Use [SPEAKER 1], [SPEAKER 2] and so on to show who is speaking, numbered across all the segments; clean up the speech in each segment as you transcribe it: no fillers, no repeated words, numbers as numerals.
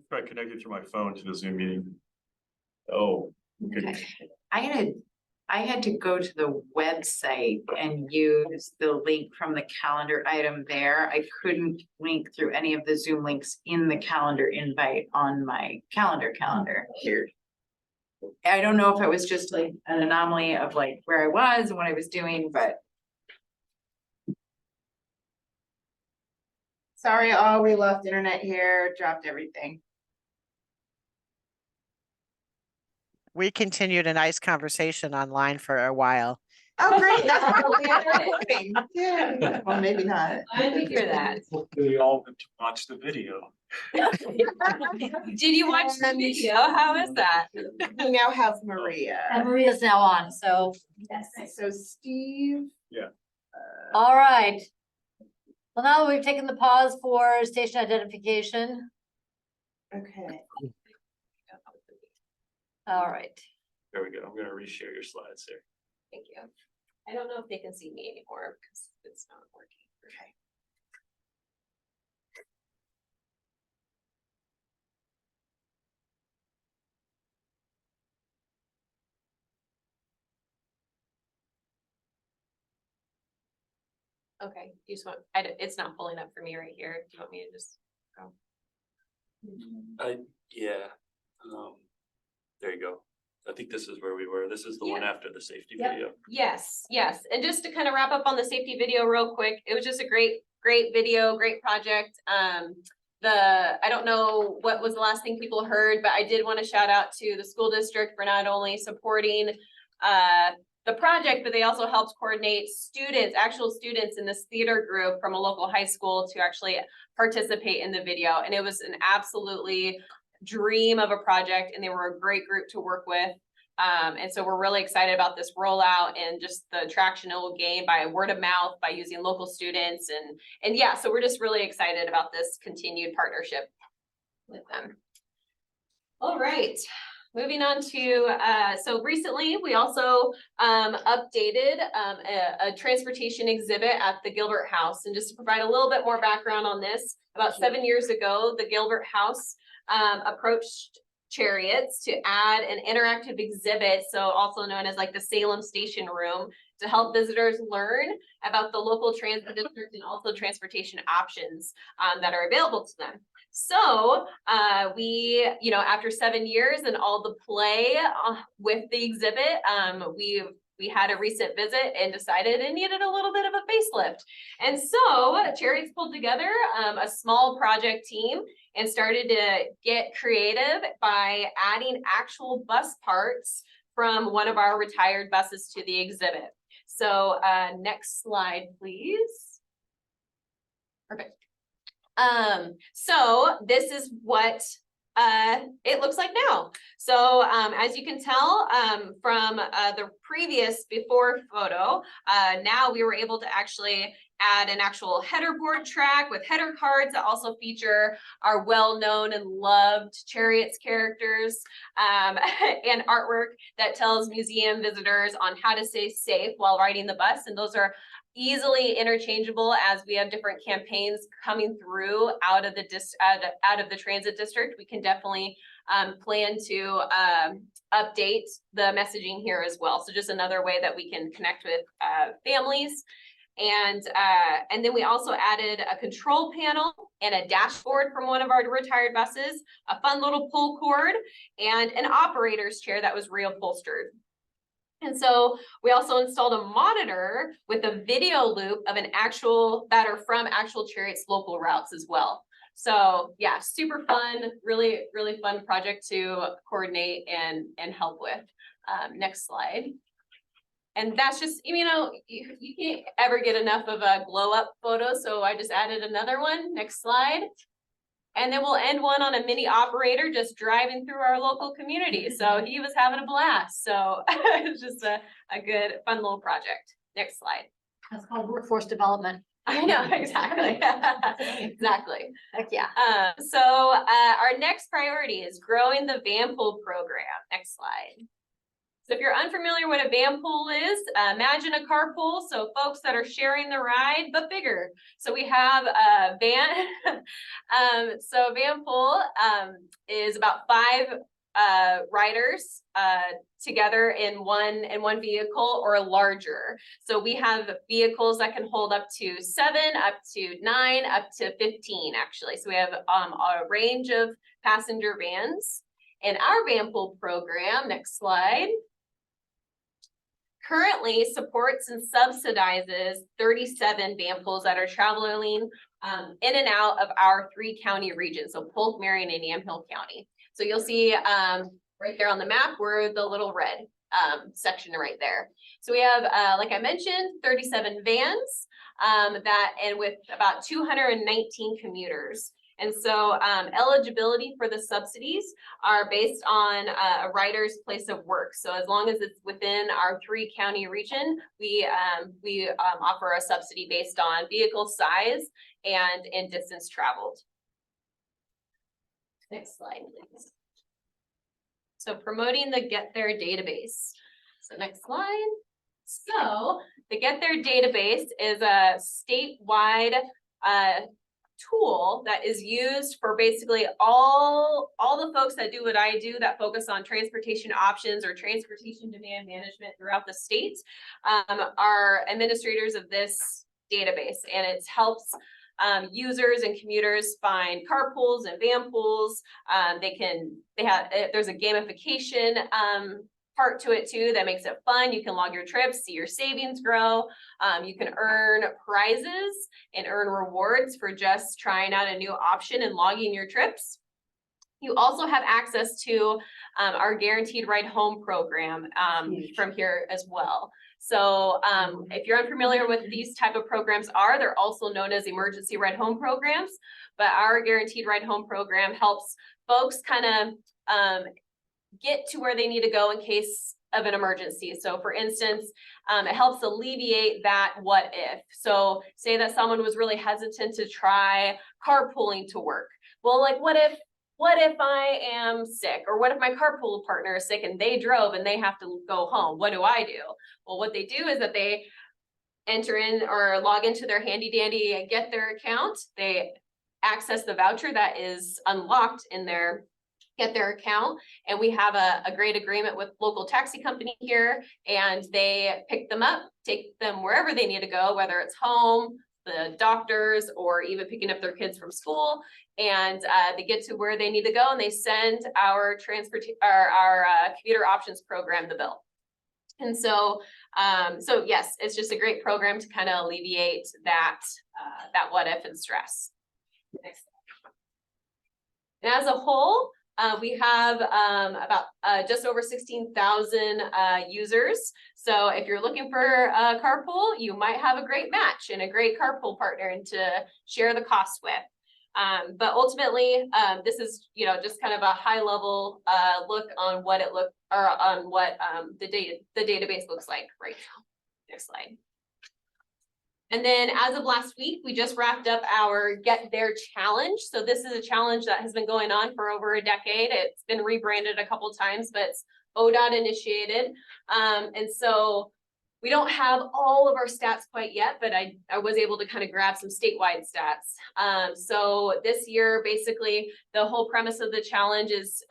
[SPEAKER 1] Try connecting through my phone to the Zoom meeting. Oh, okay.
[SPEAKER 2] I had to go to the website and use the link from the calendar item there. I couldn't link through any of the Zoom links in the calendar invite on my calendar here. I don't know if it was just like an anomaly of like where I was and what I was doing, but. Sorry, all we lost internet here, dropped everything.
[SPEAKER 3] We continued a nice conversation online for a while.
[SPEAKER 2] Oh, great, that's probably it. Yeah, well, maybe not.
[SPEAKER 4] I did hear that.
[SPEAKER 1] Hopefully all get to watch the video.
[SPEAKER 4] Did you watch the video? How is that?
[SPEAKER 2] We now have Maria.
[SPEAKER 5] And Maria's now on, so.
[SPEAKER 2] Yes. So Steve.
[SPEAKER 1] Yeah.
[SPEAKER 5] All right. Well, now that we've taken the pause for station identification,
[SPEAKER 2] Okay.
[SPEAKER 5] all right.
[SPEAKER 1] There we go. I'm gonna reshare your slides there.
[SPEAKER 4] Thank you. I don't know if they can see me anymore because it's not working.
[SPEAKER 2] Okay.
[SPEAKER 4] Okay, you just want, it's not pulling up for me right here. Do you want me to just go?
[SPEAKER 1] Yeah. There you go. I think this is where we were. This is the one after the safety
[SPEAKER 5] Yep.
[SPEAKER 1] video.
[SPEAKER 4] Yes, yes. And just to kind of wrap up on the safety video real quick, it was just a great video, great project. I don't know what was the last thing people heard, but I did want to shout out to the school district for not only supporting the project, but they also helped coordinate students, actual students in this theater group from a local high school to actually participate in the video. And it was an absolutely dream of a project, and they were a great group to work with. And so we're really excited about this rollout and just the traction it will gain by word of mouth, by using local students. And yeah, so we're just really excited about this continued partnership with them. All right. Moving on to, so recently we also updated a transportation exhibit at the Gilbert House. And just to provide a little bit more background on this, about 7 years ago, the Gilbert House approached Cherriots to add an interactive exhibit, so also known as like the Salem Station Room, to help visitors learn about the local transit district and also transportation options that are available to them. So we, after 7 years and all the play with the exhibit, we had a recent visit and decided it needed a little bit of a facelift. And so Cherriots pulled together a small project team and started to get creative by adding actual bus parts from one of our retired buses to the exhibit. So next slide, please. Perfect. So this is what it looks like now. So as you can tell from the previous before photo, now we were able to actually add an actual header board track with header cards that also feature our well-known and loved Cherriots characters, and artwork that tells museum visitors on how to stay safe while riding the bus. And those are easily interchangeable as we have different campaigns coming through out of the transit district. We can definitely plan to update the messaging here as well. So just another way that we can connect with families. And then we also added a control panel and a dashboard from one of our retired buses, a fun little pull cord, and an operator's chair that was reupholstered. And so we also installed a monitor with a video loop of that are from actual Cherriots local routes as well. So yeah, super fun, really, really fun project to coordinate and help with. Next slide. And that's just, you can't ever get enough of a glow up photo. So I just added another one. Next slide. And then we'll end one on a mini operator just driving through our local community. So he was having a blast. So it's just a good, fun little project. Next slide.
[SPEAKER 5] That's called workforce development.
[SPEAKER 4] I know, exactly. Exactly.
[SPEAKER 5] Heck yeah.
[SPEAKER 4] So our next priority is growing the van pool program. Next slide. So if you're unfamiliar what a van pool is, imagine a carpool. So folks that are sharing the ride, but bigger. So we have a van. So a van pool is about 5 riders together in one vehicle or larger. So we have vehicles that can hold up to 7, up to 9, up to 15 actually. So we have a range of passenger vans. And our van pool program, next slide, currently supports and subsidizes 37 van pools that are traveling in and out of our 3-county region. So Polk, Marion, and Yamhill County. So you'll see right there on the map, we're the little red section right there. So we have, like I mentioned, 37 vans and with about 219 commuters. And so eligibility for the subsidies are based on a rider's place of work. So as long as it's within our 3-county region, we offer a subsidy based on vehicle size and distance traveled. Next slide, please. So promoting the Get There database. So next slide. So the Get There database is a statewide tool that is used for basically all the folks that do what I do, that focus on transportation options or transportation demand management throughout the state, are administrators of this database, and it helps users and commuters find carpools and van pools. There's a gamification part to it too that makes it fun. You can log your trips, see your savings grow. You can earn prizes and earn rewards for just trying out a new option and logging your trips. You also have access to our Guaranteed Ride Home program from here as well. So if you're unfamiliar with these type of programs they're also known as emergency ride home programs, but our Guaranteed Ride Home program helps folks kind of get to where they need to go in case of an emergency. So for instance, it helps alleviate that what if. So say that someone was really hesitant to try carpooling to work. Well, like what if I am sick, or what if my carpool partner is sick and they drove and they have to go home? What do I do? Well, what they do is that they enter in or log into their handy dandy Get There account. They access the voucher that is unlocked in their Get There account, and we have a great agreement with local taxi company here, and they pick them up, take them wherever they need to go, whether it's home, the doctors, or even picking up their kids from school, and they get to where they need to go, and they send our commuter options program the bill. And so yes, it's just a great program to kind of alleviate that what if and stress. Next slide. And as a whole, we have about just over 16,000 users. So if you're looking for a carpool, you might have a great match and a great carpool partner and to share the cost with. But ultimately, this is, just kind of a high level look on what the database looks like right now. Next slide. And then as of last week, we just wrapped up our Get There challenge. So this is a challenge that has been going on for over a decade. It's been rebranded a couple times, but it's ODOT initiated. And so we don't have all of our stats quite yet, but I was able to kind of grab some statewide stats. So this year, basically, the whole premise of the challenge is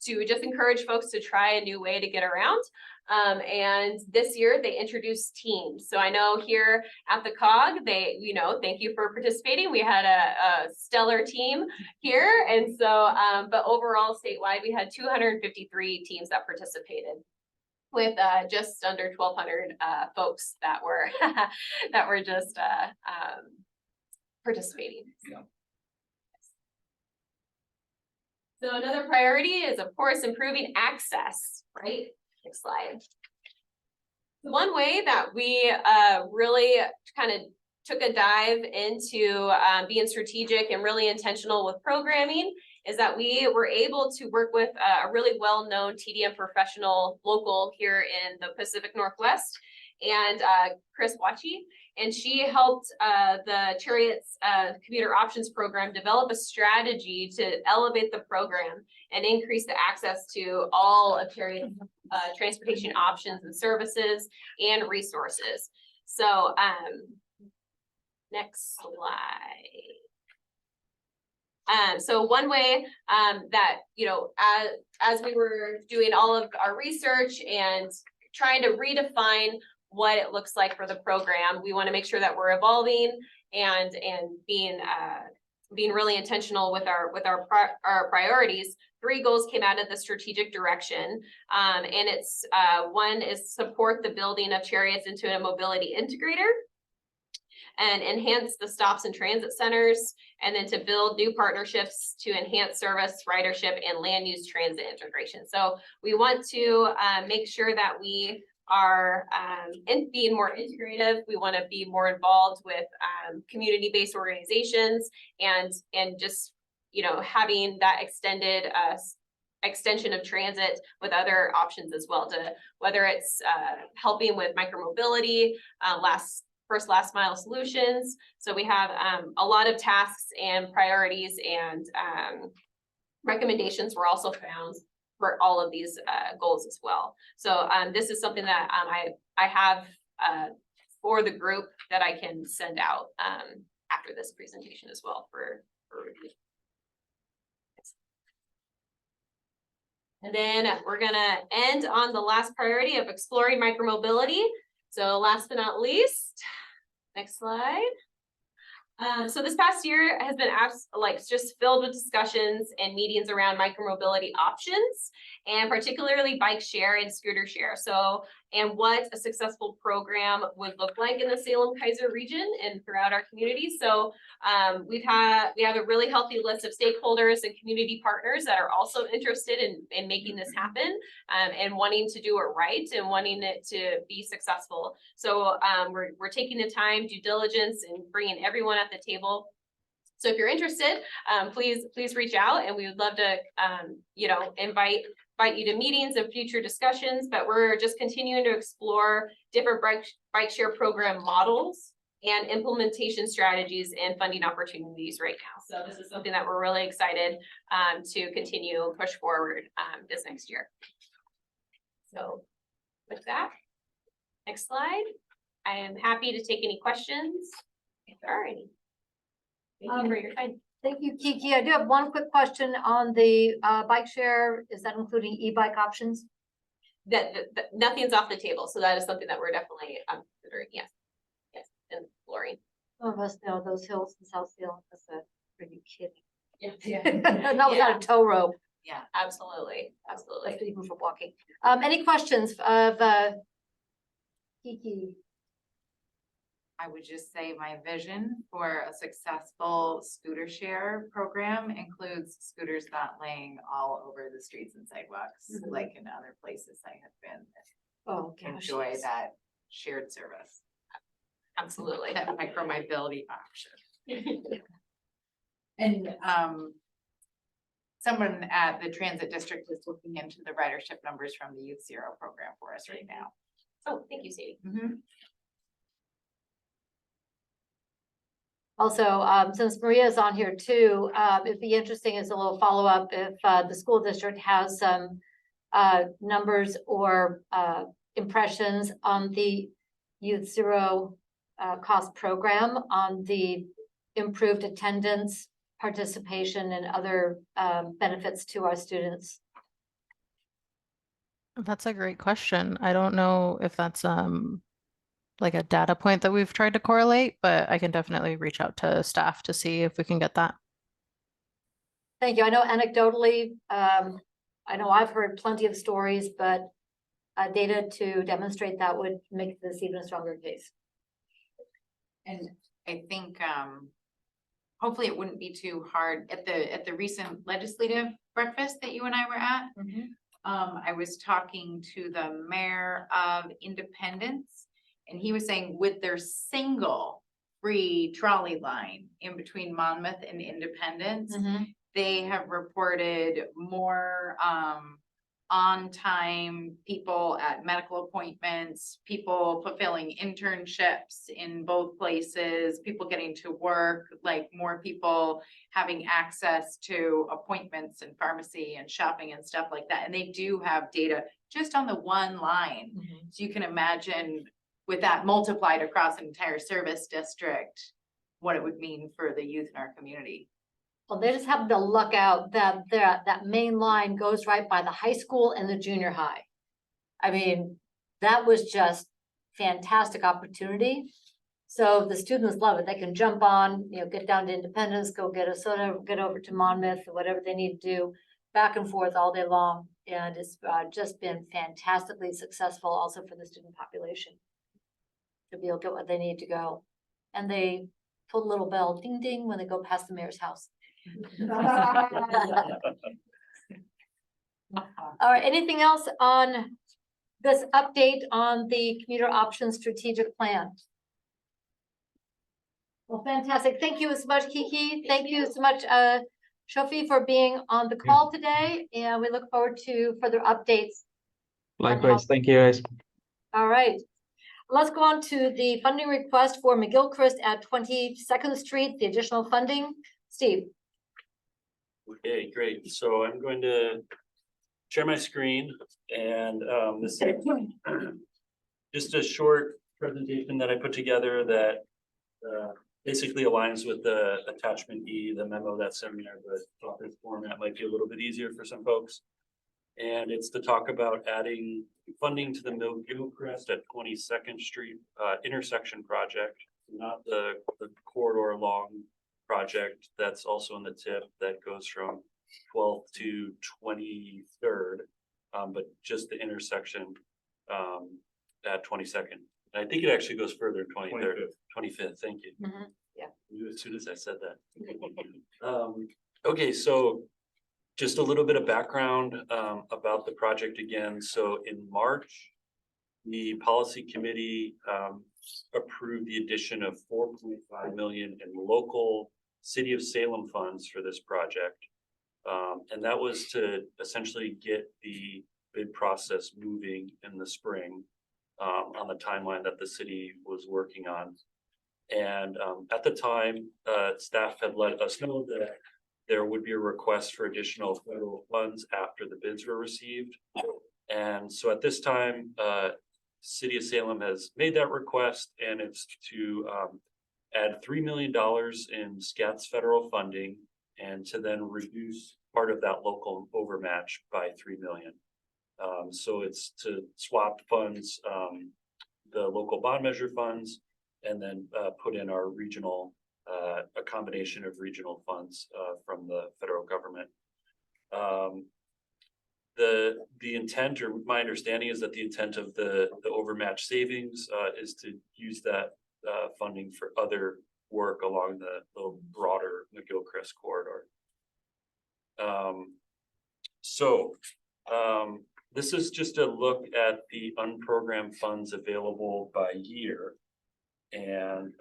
[SPEAKER 4] to just encourage folks to try a new way to get around. And this year they introduced teams. So I know here at the COG, thank you for participating. We had a stellar team here. And so, but overall statewide, we had 253 teams that participated, with just under 1,200 folks that were just participating. So another priority is, of course, improving access, right? Next slide. One way that we really kind of took a dive into being strategic and really intentional with programming is that we were able to work with a really well-known TDM professional local here in the Pacific Northwest. and Chris Wachi. And she helped the Cherriots Commuter Options Program develop a strategy to elevate the program and increase the access to all of Cherriots transportation options and services and resources. So next slide. So one way that, you know, as we were doing all of our research and trying to redefine what it looks like for the program, we want to make sure that we're evolving and being really intentional with our priorities. 3 goals came out of the strategic direction, and it's one is support the building of Cherriots into a mobility integrator, and enhance the stops and transit centers, and then to build new partnerships to enhance service, ridership, and land use transit integration. So we want to make sure that we are being more integrative. We want to be more involved with community-based organizations and just, you know, having that extended extension of transit with other options as well, to whether it's helping with micromobility, last mile solutions. So we have a lot of tasks and priorities and recommendations were also found for all of these goals as well. So this is something that I have for the group that I can send out after this presentation as well for review. And then we're gonna end on the last priority of exploring micromobility. So last but not least, next slide. So this past year has been just filled with discussions and meetings around micromobility options, and particularly bike share and scooter share. So, and what a successful program would look like in the Salem-Keizer region and throughout our community. So we have a really healthy list of stakeholders and community partners that are also interested in making this happen, and wanting to do it right and wanting it to be successful. So we're taking the time, due diligence, and bringing everyone at the table. So if you're interested, please reach out, and we would love to you know, invite you to meetings and future discussions. But we're just continuing to explore different bike share program models and implementation strategies and funding opportunities right now. So this is something that we're really excited to continue push forward this next year. So with that, next slide. I am happy to take any questions if there are any. Thank you for your time.
[SPEAKER 5] Thank you, Kiki. I do have one quick question on the bike share. Is that including e-bike options?
[SPEAKER 4] That nothing's off the table, so that is something that we're definitely considering. Yes, and exploring.
[SPEAKER 5] Some of us know those hills in South Salem. Are you kidding?
[SPEAKER 4] Yeah,
[SPEAKER 5] Not without a tow rope.
[SPEAKER 4] yeah, absolutely.
[SPEAKER 5] That's even for walking. Any questions of Kiki?
[SPEAKER 2] I would just say my vision for a successful scooter share program includes scooters not laying all over the streets and sidewalks, like in other places I have been.
[SPEAKER 5] Oh, gosh,
[SPEAKER 2] Enjoy
[SPEAKER 5] yes.
[SPEAKER 2] that shared service,
[SPEAKER 4] Absolutely.
[SPEAKER 2] that micromobility option. And someone at the transit district is looking into the ridership numbers from the Youth Zero program for us right now.
[SPEAKER 4] Oh, thank you, Sadie.
[SPEAKER 5] Also, since Maria is on here too, it'd be interesting as a little follow-up if the school district has some numbers or impressions on the Youth Zero cost program, on the improved attendance, participation, and other benefits to our students.
[SPEAKER 6] That's a great question. I don't know if that's like a data point that we've tried to correlate, but I can definitely reach out to staff to see if we can get that.
[SPEAKER 5] Thank you. I know anecdotally, I know I've heard plenty of stories, but data to demonstrate that would make this even a stronger case.
[SPEAKER 2] And I think hopefully it wouldn't be too hard at the recent legislative breakfast that you and I were at. I was talking to the mayor of Independence, and he was saying with their single free trolley line in between Monmouth and Independence, they have reported more on-time people at medical appointments, people fulfilling internships in both places, people getting to work, like more people having access to appointments and pharmacy and shopping and stuff like that. And they do have data just on the one line. So you can imagine with that multiplied across an entire service district, what it would mean for the youth in our community.
[SPEAKER 5] Well, they just happen to luck out that that main line goes right by the high school and the junior high. I mean, that was just fantastic opportunity. So the students love it. They can jump on, get down to Independence, go get a soda, get over to Monmouth, or whatever they need to do, back and forth all day long. And it's just been fantastically successful also for the student population to be able to get what they need to go. And they put a little bell, ding, ding, when they go past the mayor's house. All right, anything else on this update on the commuter options strategic plan? Well, fantastic. Thank you so much, Kiki. Thank you so much, Jaffe, for being on the call today. And we look forward to further updates.
[SPEAKER 7] Likewise, thank you guys.
[SPEAKER 5] All right. Let's go on to the funding request for McGilchrist at 22nd Street, the additional funding. Steve.
[SPEAKER 1] Okay, great. So I'm going to share my screen and this is just a short presentation that I put together that basically aligns with the attachment E, the memo that's in there, but thought this format might be a little bit easier for some folks. And it's to talk about adding funding to the McGilchrist at 22nd Street intersection project, not the corridor long project that's also in the tip that goes from 12th to 23rd, but just the intersection at 22nd. And I think it actually goes further, 23rd, 25th. Thank you.
[SPEAKER 5] Yeah.
[SPEAKER 1] Knew as soon as I said that. Okay, so just a little bit of background about the project again. So in March, the policy committee approved the addition of 4.5 million in local City of Salem funds for this project. And that was to essentially get the bid process moving in the spring on the timeline that the city was working on. And at the time, staff had let us know that there would be a request for additional federal funds after the bids were received. And so at this time, City of Salem has made that request, and it's to add $3 million in SKATS federal funding and to then reduce part of that local overmatch by 3 million. So it's to swap funds, the local bond measure funds, and then put in our regional, a combination of regional funds from the federal government. The intent, or my understanding is that the intent of the overmatch savings is to use that funding for other work along the broader McGilchrist corridor. This is just a look at the unprogrammed funds available by year. And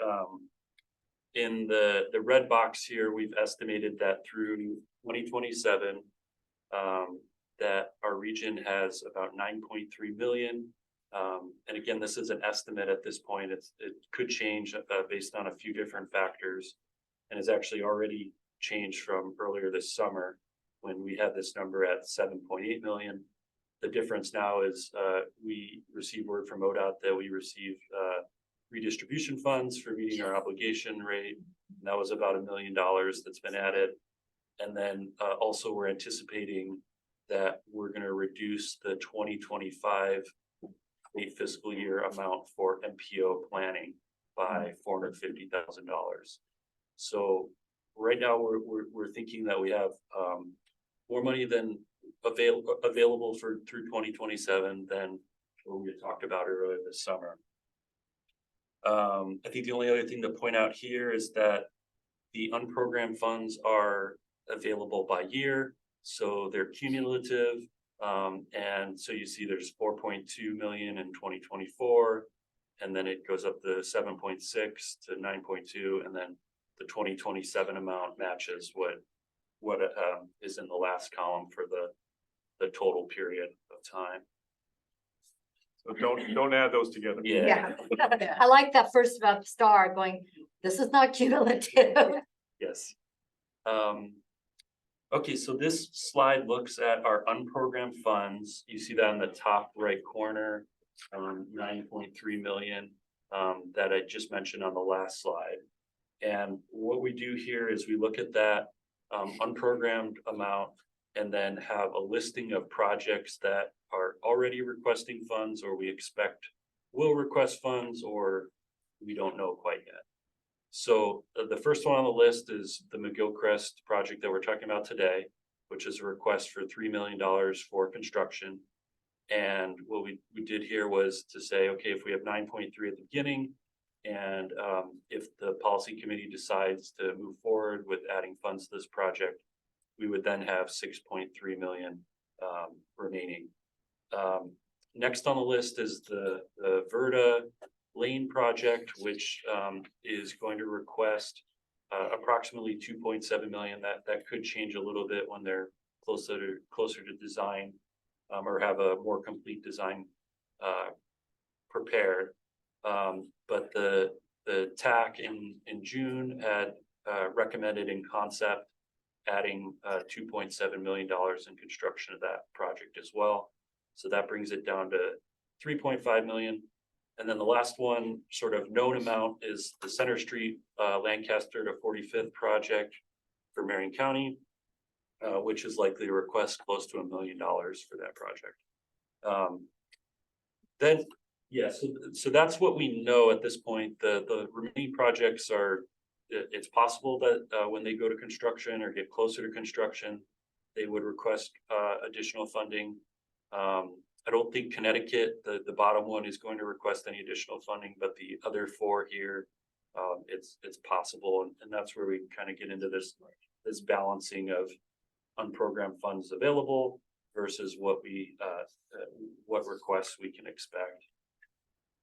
[SPEAKER 1] in the red box here, we've estimated that through 2027, that our region has about 9.3 million. And again, this is an estimate at this point. It could change based on a few different factors, and has actually already changed from earlier this summer when we had this number at 7.8 million. The difference now is we received word from ODOT that we received redistribution funds for meeting our obligation rate. And that was about $1 million that's been added. And then also we're anticipating that we're going to reduce the 2025 fiscal year amount for MPO planning by $450,000. So right now we're thinking that we have more money than available for through 2027 than what we had talked about earlier this summer. I think the only other thing to point out here is that the unprogrammed funds are available by year, so they're cumulative. And so you see there's 4.2 million in 2024, and then it goes up to 7.6 to 9.2, and then the 2027 amount matches what is in the last column for the the total period of time.
[SPEAKER 8] So don't add those together.
[SPEAKER 1] Yeah,
[SPEAKER 5] I like that first about the star going, this is not cumulative.
[SPEAKER 1] yes. Okay, so this slide looks at our unprogrammed funds. You see that in the top right corner, 9.3 million that I just mentioned on the last slide. And what we do here is we look at that unprogrammed amount and then have a listing of projects that are already requesting funds or we expect will request funds or we don't know quite yet. So the first one on the list is the McGilchrist project that we're talking about today, which is a request for $3 million for construction. And what we did here was to say, okay, if we have 9.3 at the beginning, and if the policy committee decides to move forward with adding funds to this project, we would then have 6.3 million remaining. Next on the list is the Verda Lane project, which is going to request approximately 2.7 million. That could change a little bit when they're closer to design or have a more complete design prepared. But the TAC in June had recommended in concept adding $2.7 million in construction of that project as well. So that brings it down to 3.5 million. And then the last one, sort of known amount, is the Center Street Lancaster to 45th project for Marion County, which is likely to request close to $1 million for that project. Then, yeah, so that's what we know at this point. The remaining projects are, it's possible that when they go to construction or get closer to construction, they would request additional funding. I don't think Connecticut, the bottom one, is going to request any additional funding, but the other four here, it's possible, and that's where we kind of get into this balancing of unprogrammed funds available versus what requests we can expect.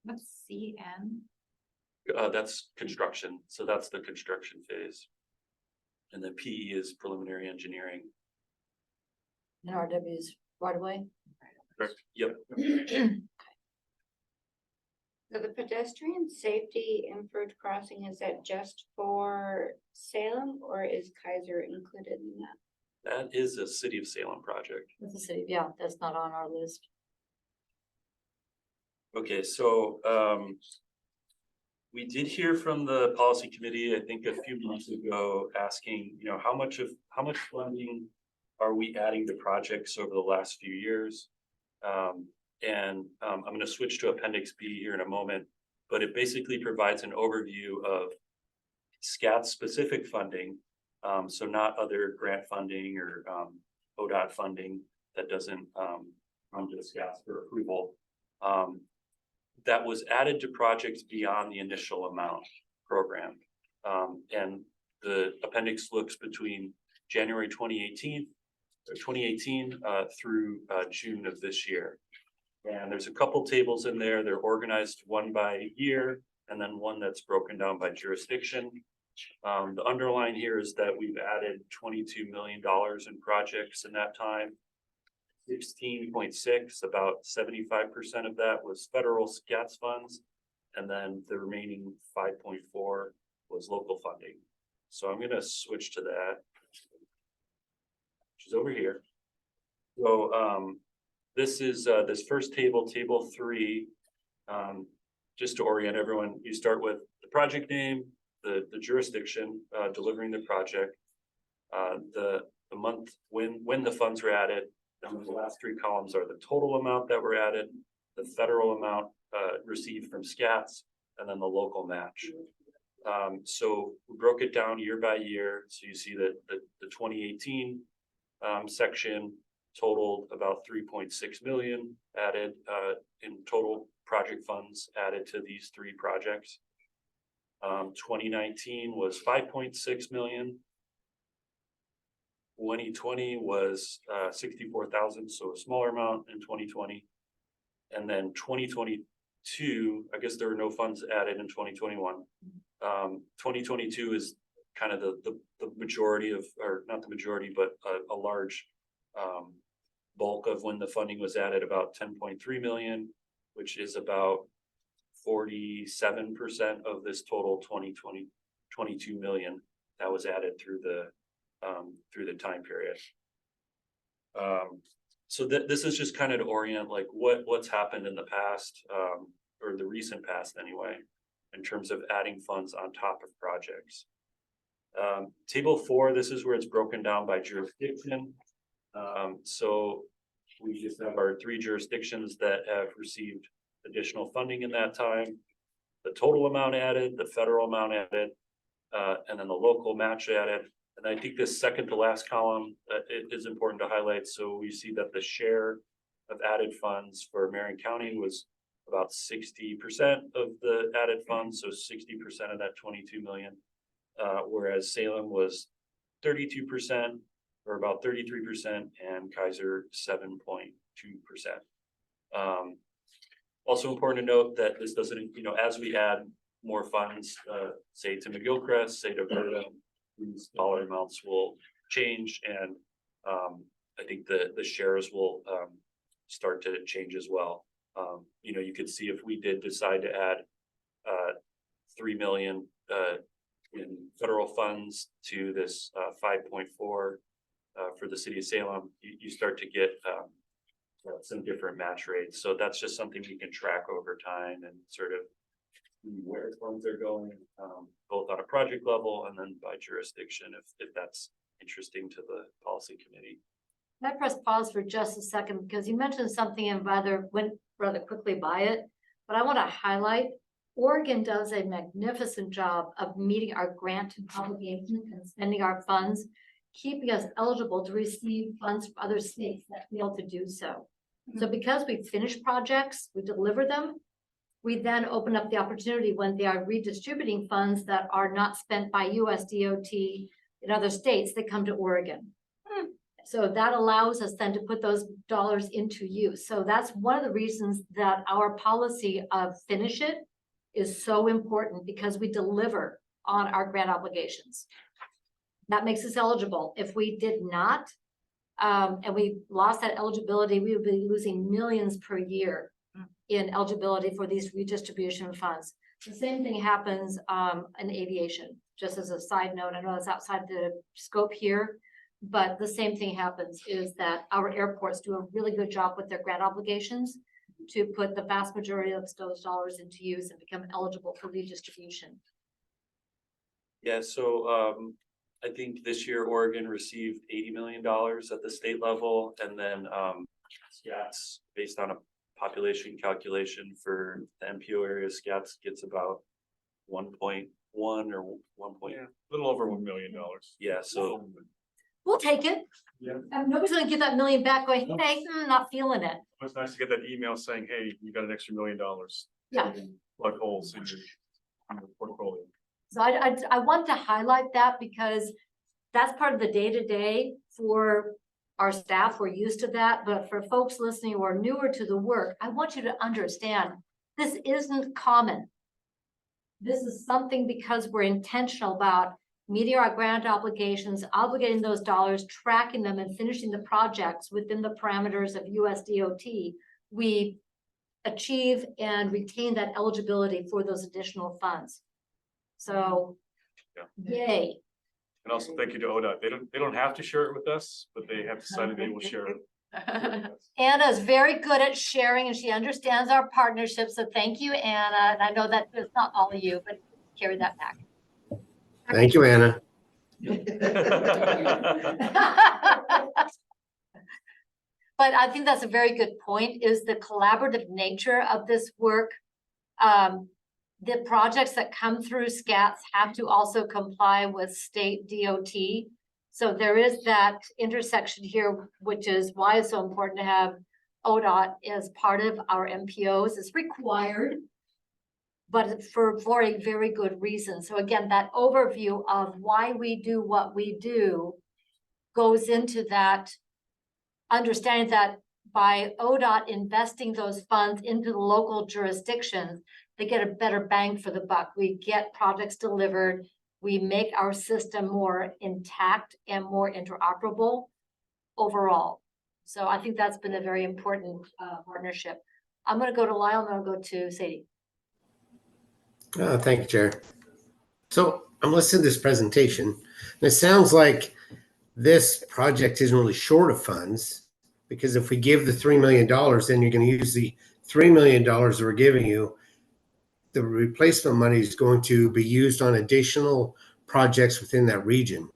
[SPEAKER 2] What's CN?
[SPEAKER 1] That's construction, so that's the construction phase, and then PE is preliminary engineering.
[SPEAKER 5] And RW's right away.
[SPEAKER 1] Correct. Yep.
[SPEAKER 9] So the pedestrian safety inferred crossing, is that just for Salem or is Kaiser included in that?
[SPEAKER 1] That is a City of Salem project.
[SPEAKER 5] That's the city, yeah, that's not on our list.
[SPEAKER 1] Okay, so we did hear from the policy committee, I think a few months ago, asking, how much funding are we adding to projects over the last few years? I'm going to switch to Appendix B here in a moment, but it basically provides an overview of SKATS specific funding. So not other grant funding or ODOT funding that doesn't come to the SKATS for approval. That was added to projects beyond the initial amount programmed. And the appendix looks between January 2018 through June of this year. And there's a couple tables in there. They're organized one by year and then one that's broken down by jurisdiction. The underline here is that we've added $22 million in projects in that time. 16.6, about 75% of that was federal SKATS funds, and then the remaining 5.4 was local funding. So I'm going to switch to that, which is over here. So this is this first table, table 3. Just to orient everyone, you start with the project name, the jurisdiction delivering the project, the month when the funds were added. And the last 3 columns are the total amount that were added, the federal amount received from SKATS, and then the local match. So we broke it down year by year. So you see that the 2018 section totaled about 3.6 million added in total project funds added to these 3 projects. 2019 was 5.6 million. 2020 was 64,000, so a smaller amount in 2020. And then 2022, I guess there were no funds added in 2021. 2022 is kind of the majority of, or not the majority, but a large bulk of when the funding was added, about 10.3 million, which is about 47% of this total 22 million that was added through the time period. So this is just kind of to orient like what's happened in the past, or the recent past anyway, in terms of adding funds on top of projects. Table 4, this is where it's broken down by jurisdiction. So we just have our 3 jurisdictions that have received additional funding in that time, the total amount added, the federal amount added, and then the local match added. And I think this second to last column it is important to highlight. So we see that the share of added funds for Marion County was about 60% of the added funds, so 60% of that 22 million, whereas Salem was 32%, or about 33%, and Kaiser 7.2%. Also important to note that this doesn't, as we add more funds, say to McGilchrist, say to Verda, these dollar amounts will change, and I think the shares will start to change as well. You could see if we did decide to add 3 million in federal funds to this 5.4 for the city of Salem, you start to get some different match rates. So that's just something we can track over time and sort of see where funds are going, both on a project level and then by jurisdiction, if that's interesting to the policy committee.
[SPEAKER 5] Can I press pause for just a second, because you mentioned something and went rather quickly by it, but I want to highlight Oregon does a magnificent job of meeting our grant obligations and spending our funds, keeping us eligible to receive funds from other states that fail to do so. So because we finish projects, we deliver them, we then open up the opportunity when they are redistributing funds that are not spent by US DOT in other states, they come to Oregon. So that allows us then to put those dollars into use. So that's one of the reasons that our policy of finish it is so important, because we deliver on our grant obligations. That makes us eligible. If we did not, and we lost that eligibility, we would be losing millions per year in eligibility for these redistribution funds. The same thing happens in aviation. Just as a side note, I know it's outside the scope here, but the same thing happens is that our airports do a really good job with their grant obligations to put the vast majority of those dollars into use and become eligible for redistribution.
[SPEAKER 1] Yeah, so I think this year Oregon received $80 million at the state level, and then SKATS, based on a population calculation for the MPO area, SKATS gets about 1.1 or 1.
[SPEAKER 8] A little over $1 million.
[SPEAKER 1] Yeah, so
[SPEAKER 5] We'll take it.
[SPEAKER 8] Yeah.
[SPEAKER 5] And nobody's gonna give that million back going, hey, not feeling it.
[SPEAKER 8] It's nice to get that email saying, hey, you got an extra $1 million.
[SPEAKER 5] Yeah.
[SPEAKER 8] Plug holes in your portfolio.
[SPEAKER 5] So I want to highlight that, because that's part of the day-to-day for our staff. We're used to that, but for folks listening who are newer to the work, I want you to understand this isn't common. This is something because we're intentional about meeting our grant obligations, obligating those dollars, tracking them, and finishing the projects within the parameters of US DOT. We achieve and retain that eligibility for those additional funds. So, yay.
[SPEAKER 8] And also thank you to ODOT. They don't have to share it with us, but they have decided they will share it.
[SPEAKER 5] Anna's very good at sharing, and she understands our partnership. So thank you, Anna. And I know that it's not all of you, but carry that back.
[SPEAKER 10] Thank you, Anna.
[SPEAKER 5] But I think that's a very good point, is the collaborative nature of this work. The projects that come through SKATS have to also comply with state DOT. So there is that intersection here, which is why it's so important to have ODOT as part of our MPOs. It's required, but for a very good reason. So again, that overview of why we do what we do goes into that understanding that by ODOT investing those funds into the local jurisdictions, they get a better bang for the buck. We get projects delivered. We make our system more intact and more interoperable overall. So I think that's been a very important partnership. I'm gonna go to Lyle and I'll go to Sadie.
[SPEAKER 10] Thank you, Chair. So I'm listening to this presentation, and it sounds like this project isn't really short of funds, because if we give the $3 million, then you're going to use the $3 million that we're giving you. The replacement money is going to be used on additional projects within that region.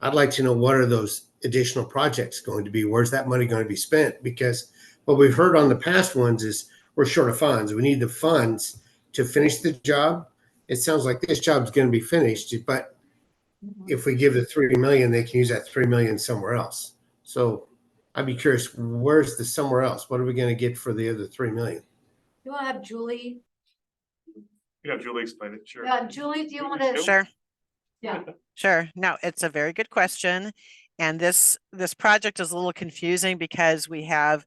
[SPEAKER 10] I'd like to know, what are those additional projects going to be? Where's that money going to be spent? Because what we've heard on the past ones is we're short of funds. We need the funds to finish the job. It sounds like this job's going to be finished, but if we give the 3 million, they can use that 3 million somewhere else. So I'd be curious, where's the somewhere else? What are we going to get for the other 3 million?
[SPEAKER 5] You wanna have Julie?
[SPEAKER 8] Yeah, Julie explained it, sure.
[SPEAKER 5] Julie, do you wanna?
[SPEAKER 3] Sure.
[SPEAKER 5] Yeah.
[SPEAKER 3] Sure. No, it's a very good question. And this project is a little confusing because we have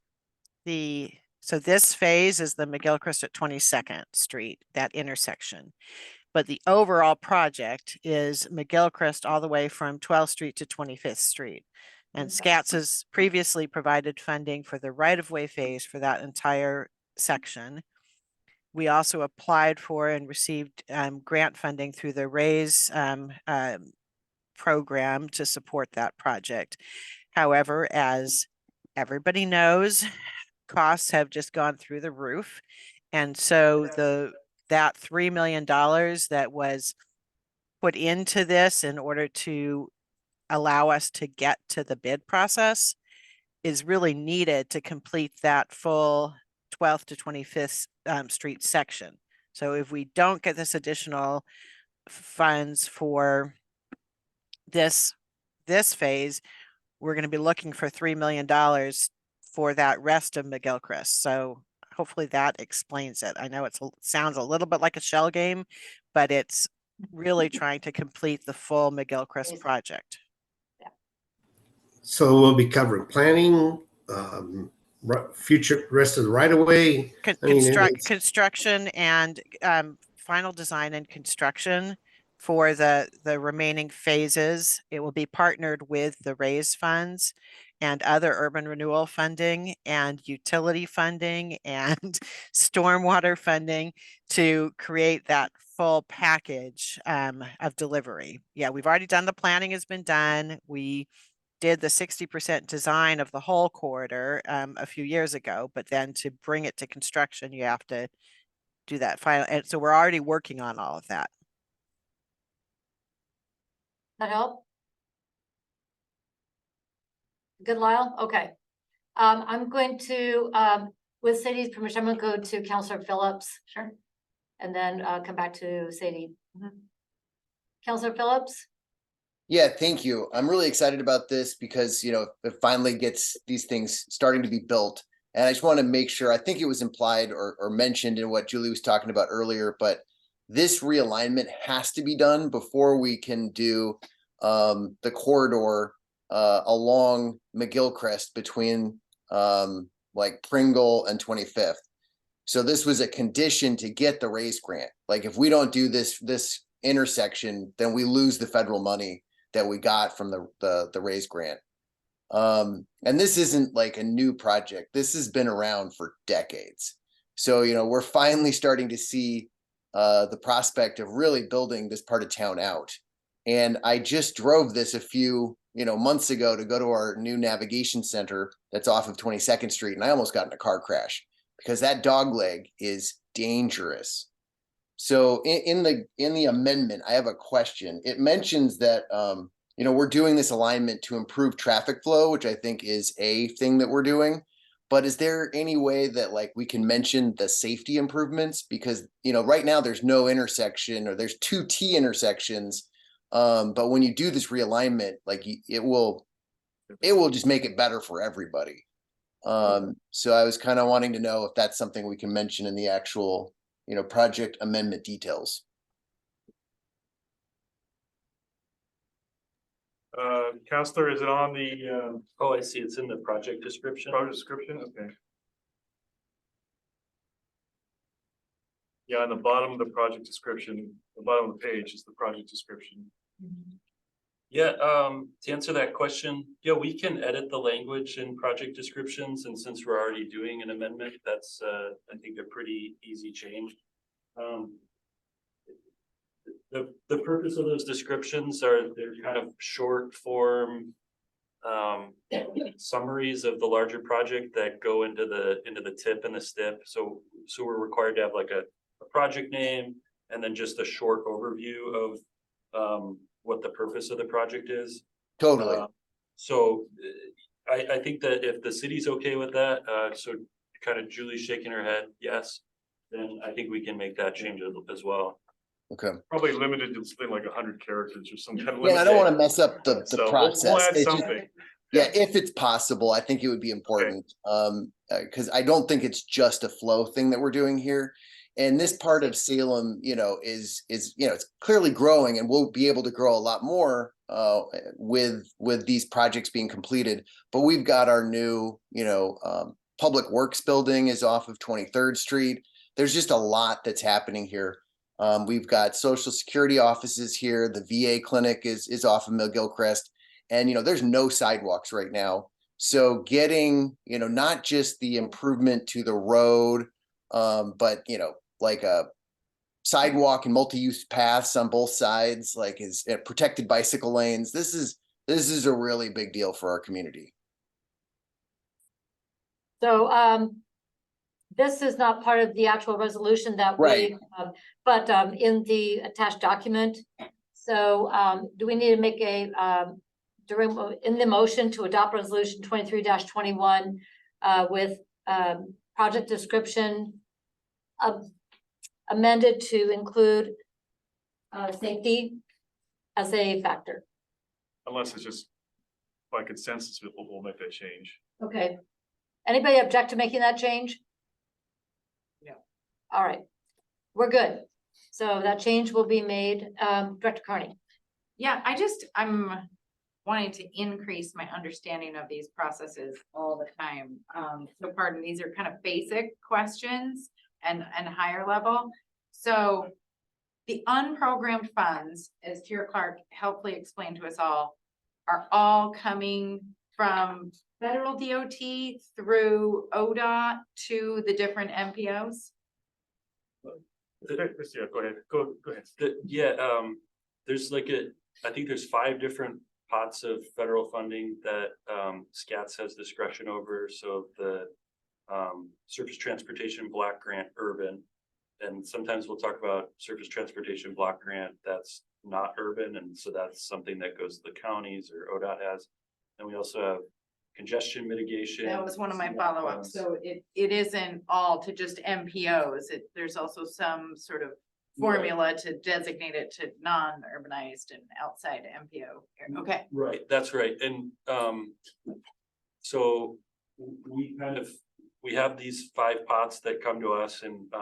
[SPEAKER 3] so this phase is the McGilchrist at 22nd Street, that intersection. But the overall project is McGilchrist all the way from 12th Street to 25th Street. And SKATS has previously provided funding for the right-of-way phase for that entire section. We also applied for and received grant funding through the RAISE program to support that project. However, as everybody knows, costs have just gone through the roof. And so that $3 million that was put into this in order to allow us to get to the bid process is really needed to complete that full 12th to 25th Street section. So if we don't get this additional funds for this phase, we're going to be looking for $3 million for that rest of McGilchrist. So hopefully that explains it. I know it sounds a little bit like a shell game, but it's really trying to complete the full McGilchrist project.
[SPEAKER 10] So we'll be covering planning, future rest of the right of way.
[SPEAKER 3] Construction and final design and construction for the remaining phases. It will be partnered with the RAISE funds and other urban renewal funding and utility funding and stormwater funding to create that full package of delivery. Yeah, we've already done the planning, has been done. We did the 60% design of the whole corridor a few years ago, but then to bring it to construction, you have to do that final. And so we're already working on all of that.
[SPEAKER 5] That help? Good, Lyle? Okay. I'm going to, with Sadie's permission, I'm gonna go to Counselor Phillips. Sure. And then come back to Sadie. Counselor Phillips?
[SPEAKER 11] Yeah, thank you. I'm really excited about this because, you know, it finally gets these things starting to be built. And I just want to make sure, I think it was implied or mentioned in what Julie was talking about earlier, but this realignment has to be done before we can do the corridor along McGilchrist between like Pringle and 25th. So this was a condition to get the RAISE grant. Like if we don't do this intersection, then we lose the federal money that we got from the RAISE grant. And this isn't like a new project. This has been around for decades. So, you know, we're finally starting to see the prospect of really building this part of town out. And I just drove this a few, months ago to go to our new navigation center that's off of 22nd Street. And I almost got in a car crash because that dog leg is dangerous. So in the amendment, I have a question. It mentions that, we're doing this alignment to improve traffic flow, which I think is a thing that we're doing. But is there any way that like we can mention the safety improvements? Because, right now there's no intersection or there's 2 T intersections. But when you do this realignment, like it will just make it better for everybody. So I was kind of wanting to know if that's something we can mention in the actual project amendment details.
[SPEAKER 8] Counselor, is it on the
[SPEAKER 1] Oh, I see. It's in the project description.
[SPEAKER 8] project description? Okay. Yeah, on the bottom of the project description, the bottom of the page is the project description.
[SPEAKER 1] Yeah, to answer that question, yeah, we can edit the language in project descriptions, and since we're already doing an amendment, that's, I think, a pretty easy change. The purpose of those descriptions are, they're kind of short form summaries of the larger project that go into the tip and the stip. So we're required to have like a project name and then just a short overview of what the purpose of the project is.
[SPEAKER 11] Totally.
[SPEAKER 1] So I think that if the city's okay with that, so kind of Julie's shaking her head, yes, then I think we can make that change as well.
[SPEAKER 11] Okay.
[SPEAKER 8] Probably limited to something like 100 characters or some kind of.
[SPEAKER 11] Yeah, I don't want to mess up the
[SPEAKER 8] So
[SPEAKER 11] process.
[SPEAKER 8] we'll add
[SPEAKER 11] It's just-
[SPEAKER 8] something.
[SPEAKER 11] yeah, if it's possible, I think it would be important. Because I don't think it's just a flow thing that we're doing here. And this part of Salem, is it's clearly growing, and we'll be able to grow a lot more with these projects being completed. But we've got our new, public works building is off of 23rd Street. There's just a lot that's happening here. We've got social security offices here. The VA clinic is off of McGilchrist, and there's no sidewalks right now. So getting not just the improvement to the road, but like a sidewalk and multi-use paths on both sides, like is protected bicycle lanes. This is a really big deal for our community.
[SPEAKER 5] So this is not part of the actual resolution that
[SPEAKER 11] Right.
[SPEAKER 5] we, but in the attached document. So do we need to make a in the motion to adopt resolution 23-21 with project description amended to include safety as a factor?
[SPEAKER 8] Unless it's just by consensus, we'll make that change.
[SPEAKER 5] Okay. Anybody object to making that change?
[SPEAKER 2] No.
[SPEAKER 5] All right, we're good. So that change will be made. Director Carney.
[SPEAKER 2] Yeah, I'm wanting to increase my understanding of these processes all the time. So pardon, these are kind of basic questions and higher level. So the unprogrammed funds, as Chair Clark helpfully explained to us all, are all coming from federal DOT through ODOT to the different MPOs?
[SPEAKER 8] Yeah, go ahead. Go ahead.
[SPEAKER 1] There's I think there's 5 different pots of federal funding that SKATS has discretion over. So the Surface Transportation Block Grant Urban, and sometimes we'll talk about Surface Transportation Block Grant that's not urban, and so that's something that goes to the counties or ODOT has. And we also have congestion mitigation.
[SPEAKER 2] That was one of my follow-ups. So it isn't all to just MPOs. There's also some sort of formula to designate it to non-urbanized and outside MPO. Okay.
[SPEAKER 1] Right, that's right. And so we have these 5 pots that come to us, and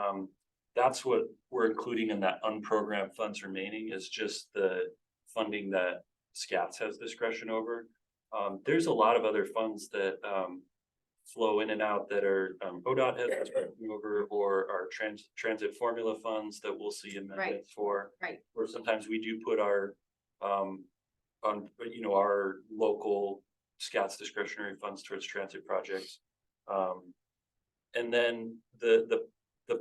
[SPEAKER 1] that's what we're including in that unprogrammed funds remaining, is just the funding that SKATS has discretion over. There's a lot of other funds that flow in and out that are ODOT has discretion over, or our transit formula funds that we'll see amendments for.
[SPEAKER 2] Right.
[SPEAKER 1] Or sometimes we do put our our local SKATS discretionary funds towards transit projects. And then the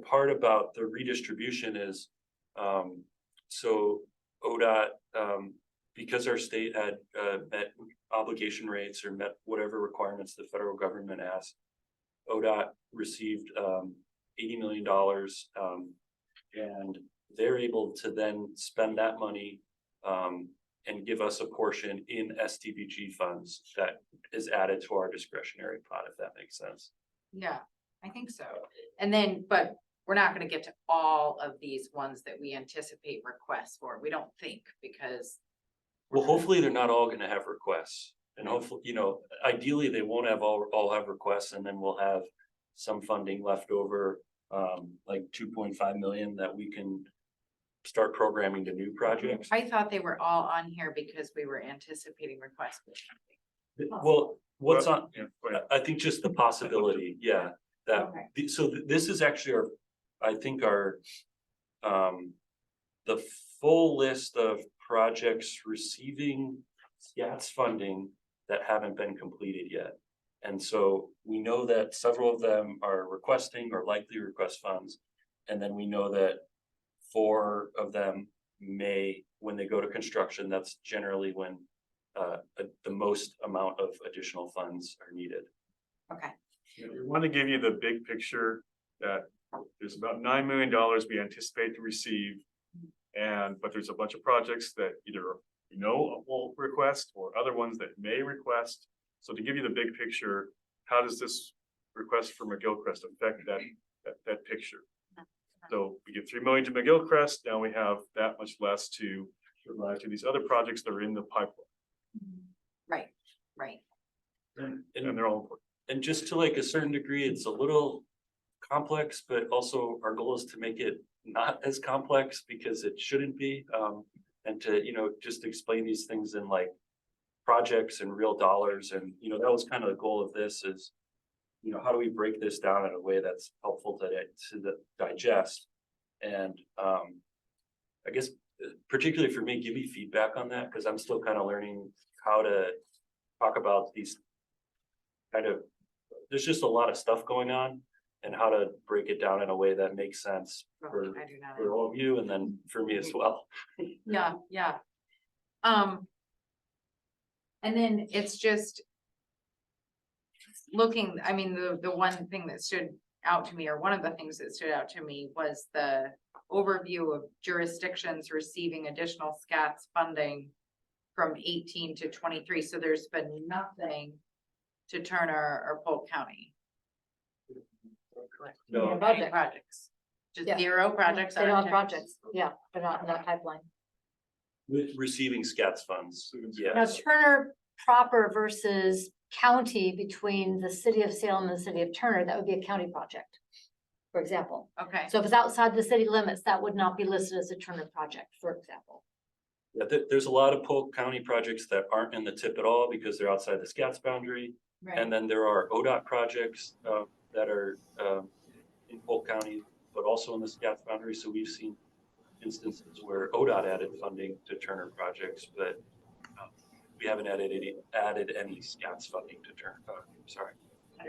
[SPEAKER 1] part about the redistribution is so ODOT, because our state had met obligation rates or met whatever requirements the federal government asked, ODOT received $80 million, and they're able to then spend that money and give us a portion in STBG funds that is added to our discretionary pot, if that makes sense.
[SPEAKER 2] Yeah, I think so. And then, but we're not gonna get to all of these ones that we anticipate requests for. We don't think, because
[SPEAKER 1] Well, hopefully they're not all gonna have requests, and hopefully, ideally they won't have all have requests, and then we'll have some funding left over, like 2.5 million that we can start programming to new projects.
[SPEAKER 2] I thought they were all on here because we were anticipating requests.
[SPEAKER 1] Well, what's on,
[SPEAKER 8] Yeah, go ahead.
[SPEAKER 1] I think just the possibility, yeah, that,
[SPEAKER 2] Okay.
[SPEAKER 1] this is actually I think the full list of projects receiving SKATS funding that haven't been completed yet. And so we know that several of them are requesting or likely request funds. And then we know that 4 of them may, when they go to construction, that's generally when the most amount of additional funds are needed.
[SPEAKER 2] Okay.
[SPEAKER 8] We want to give you the big picture that there's about $9 million we anticipate to receive. But there's a bunch of projects that either will request or other ones that may request. So to give you the big picture, how does this request for McGilchrist affect that picture? So we give 3 million to McGilchrist. Now we have that much less to provide to these other projects that are in the pipeline.
[SPEAKER 2] Right.
[SPEAKER 8] And they're all important.
[SPEAKER 1] And just to like a certain degree, it's a little complex, but also our goal is to make it not as complex because it shouldn't be. And to, just explain these things in like projects and real dollars. And, that was kind of the goal of this is, how do we break this down in a way that's helpful to digest? And I guess particularly for me, give me feedback on that because I'm still kind of learning how to talk about these there's just a lot of stuff going on and how to break it down in a way that makes sense for all of you and then for me as well.
[SPEAKER 2] Yeah. And then it's just looking, I mean, the one thing that stood out to me, or one of the things that stood out to me was the overview of jurisdictions receiving additional SKATS funding from 18 to 23. So there's been nothing to Turner or Polk County.
[SPEAKER 1] No.
[SPEAKER 2] Projects. Just
[SPEAKER 5] Yeah.
[SPEAKER 2] 0 projects.
[SPEAKER 5] They don't have projects. Yeah, they're not in that pipeline.
[SPEAKER 1] With receiving SKATS funds,
[SPEAKER 5] Now
[SPEAKER 1] yes.
[SPEAKER 5] Turner proper versus county between the city of Salem and the city of Turner, that would be a county project, for example.
[SPEAKER 2] Okay.
[SPEAKER 5] So if it's outside the city limits, that would not be listed as a Turner project, for example.
[SPEAKER 1] Yeah, there's a lot of Polk County projects that aren't in the tip at all because they're outside the SKATS boundary.
[SPEAKER 2] Right.
[SPEAKER 1] And then there are ODOT projects that are in Polk County, but also in the SKATS boundary. So we've seen instances where ODOT added funding to Turner projects, but we haven't added any SKATS funding to Turner.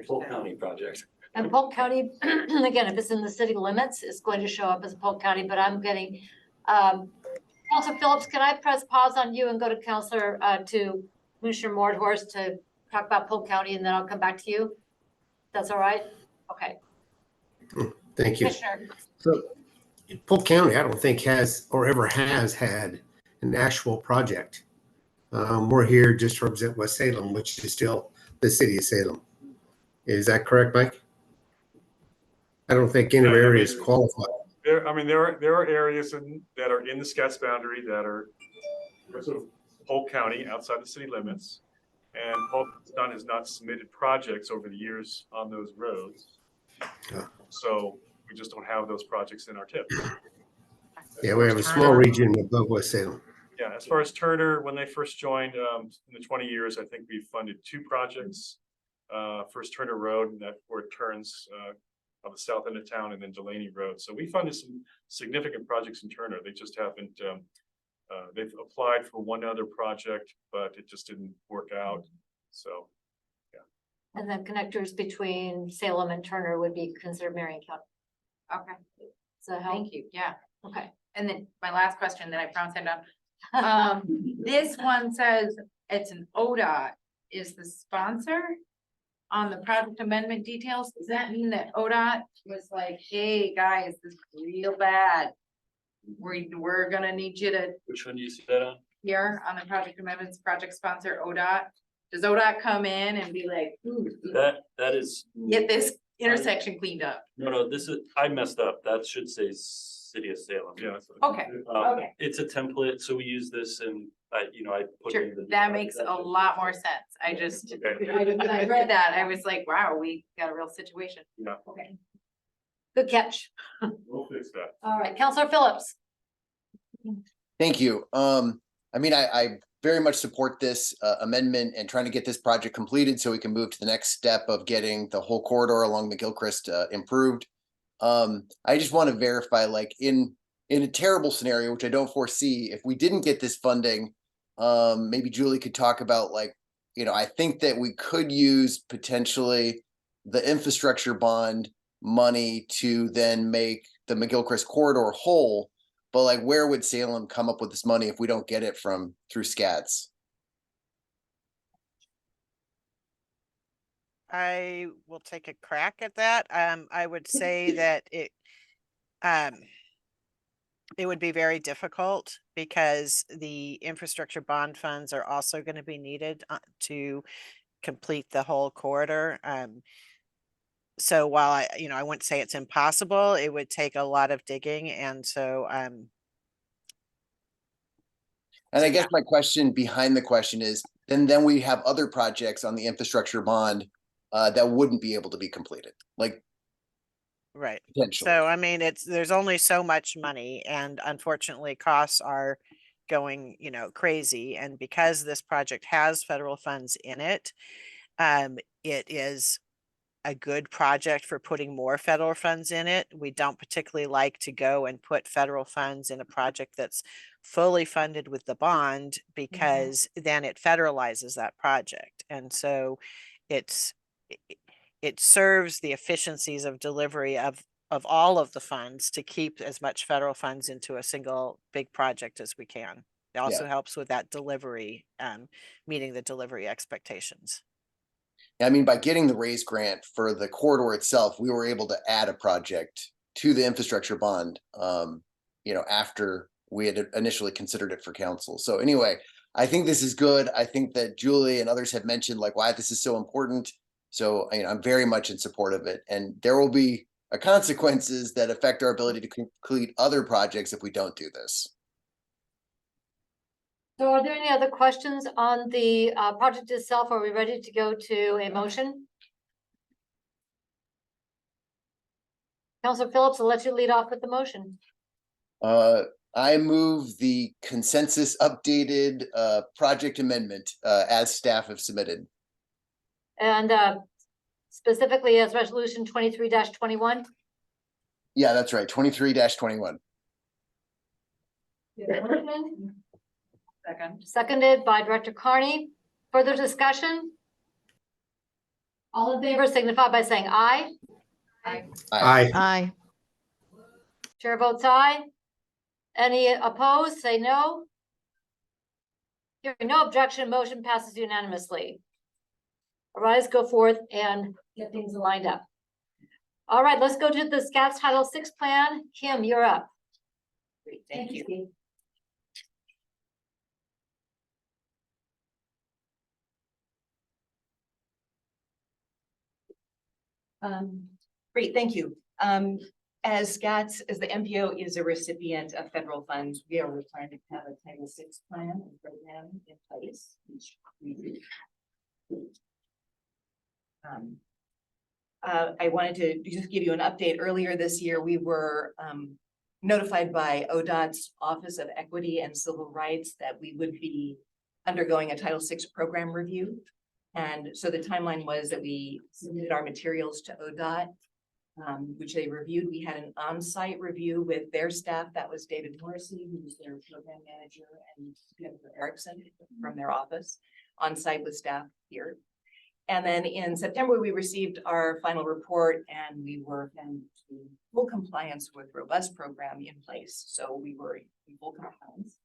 [SPEAKER 1] Polk County projects.
[SPEAKER 5] And Polk County, again, if it's in the city limits, it's going to show up as Polk County, but I'm getting, Counselor Phillips, can I press pause on you and go to Counselor, to Commissioner Mordhorst to talk about Polk County and then I'll come back to you? That's all right? Okay.
[SPEAKER 10] Thank you.
[SPEAKER 5] Commissioner.
[SPEAKER 10] So Polk County, I don't think has or ever has had an actual project. We're here just to represent West Salem, which is still the city of Salem. Is that correct, Mike? I don't think any areas qualify.
[SPEAKER 8] There are areas that are in the SKATS boundary that are sort of Polk County outside the city limits. And Polk has not submitted projects over the years on those roads. So we just don't have those projects in our tip.
[SPEAKER 10] Yeah, we have a small region above West Salem.
[SPEAKER 8] Yeah, as far as Turner, when they first joined, in the 20 years, I think we funded 2 projects. First Turner Road, and that where it turns on the south end of town, and then Delaney Road. So we funded some significant projects in Turner. They just haven't, they've applied for one other project, but it just didn't work out. So, yeah.
[SPEAKER 5] And then connectors between Salem and Turner would be considered Marion County.
[SPEAKER 2] Okay.
[SPEAKER 5] So
[SPEAKER 2] Thank you. Yeah.
[SPEAKER 5] Okay.
[SPEAKER 2] And then my last question that I promised I'm done. This one says it's an ODOT is the sponsor on the project amendment details. Does that mean that ODOT was like, hey, guys, this is real bad? We're gonna need you to,
[SPEAKER 1] Which one do you see that on?
[SPEAKER 2] here on the project amendments, project sponsor ODOT. Does ODOT come in and be like, ooh,
[SPEAKER 1] That is.
[SPEAKER 2] get this intersection cleaned up?
[SPEAKER 1] No, this is, I messed up. That should say City of Salem.
[SPEAKER 8] Yeah.
[SPEAKER 2] Okay. Okay.
[SPEAKER 1] It's a template, so we use this and I put.
[SPEAKER 2] Sure,
[SPEAKER 1] in the-
[SPEAKER 2] that makes a lot more sense. I just, when I read that, I was like, wow, we got a real situation.
[SPEAKER 8] Yeah.
[SPEAKER 2] Okay.
[SPEAKER 5] Good catch.
[SPEAKER 8] We'll fix that.
[SPEAKER 5] All right, Counselor Phillips.
[SPEAKER 11] Thank you. I very much support this amendment and trying to get this project completed so we can move to the next step of getting the whole corridor along McGilchrist improved. I just want to verify, like in a terrible scenario, which I don't foresee, if we didn't get this funding, maybe Julie could talk about like, you know, I think that we could use potentially the infrastructure bond money to then make the McGilchrist corridor whole. But like, where would Salem come up with this money if we don't get it from through SKATS?
[SPEAKER 3] I will take a crack at that. I would say that it would be very difficult because the infrastructure bond funds are also going to be needed to complete the whole corridor. So while I wouldn't say it's impossible, it would take a lot of digging. And so,
[SPEAKER 11] And I guess my question behind the question is, then we have other projects on the infrastructure bond that wouldn't be able to be completed, like
[SPEAKER 3] right.
[SPEAKER 11] potentially.
[SPEAKER 3] So, I mean, there's only so much money, and unfortunately costs are going, crazy. And because this project has federal funds in it, it is a good project for putting more federal funds in it. We don't particularly like to go and put federal funds in a project that's fully funded with the bond, because then it federalizes that project. And so it serves the efficiencies of delivery of all of the funds to keep as much federal funds into a single big project as we can. It also helps with that delivery, meeting the delivery expectations.
[SPEAKER 11] I mean, by getting the raise grant for the corridor itself, we were able to add a project to the infrastructure bond, after we had initially considered it for council. So anyway, I think this is good. I think that Julie and others have mentioned like why this is so important. So I'm very much in support of it. And there will be consequences that affect our ability to complete other projects if we don't do this.
[SPEAKER 5] So are there any other questions on the project itself? Are we ready to go to a motion? Councilor Phillips, I'll let you lead off with the motion.
[SPEAKER 11] I move the consensus updated project amendment as staff have submitted.
[SPEAKER 5] And specifically as resolution 23-21.
[SPEAKER 11] Yeah, that's right. 23-21.
[SPEAKER 5] Seconded by Director Carney. Further discussion? All in favor signify by saying aye.
[SPEAKER 10] Aye.
[SPEAKER 6] Aye.
[SPEAKER 5] Chair votes aye. Any opposed, say no. Hearing no objection, motion passes unanimously. All right, let's go forth and get things lined up. All right, let's go to the SKATS Title VI plan. Kim, you're up.
[SPEAKER 2] Great, thank you.
[SPEAKER 5] Steve.
[SPEAKER 12] Great, thank you. As SKATS, as the MPO is a recipient of federal funds, we are required to have a Title VI plan and program in place, which we do. I wanted to just give you an update. Earlier this year, we were notified by ODOT's Office of Equity and Civil Rights that we would be undergoing a Title VI program review. And so the timeline was that we submitted our materials to ODOT, which they reviewed. We had an on-site review with their staff. That was David Morrissey, who was their program manager, and Jennifer Erickson from their office, on-site with staff here. And then in September, we received our final report, and we were found to full compliance with robust program in place. So we were in full compliance.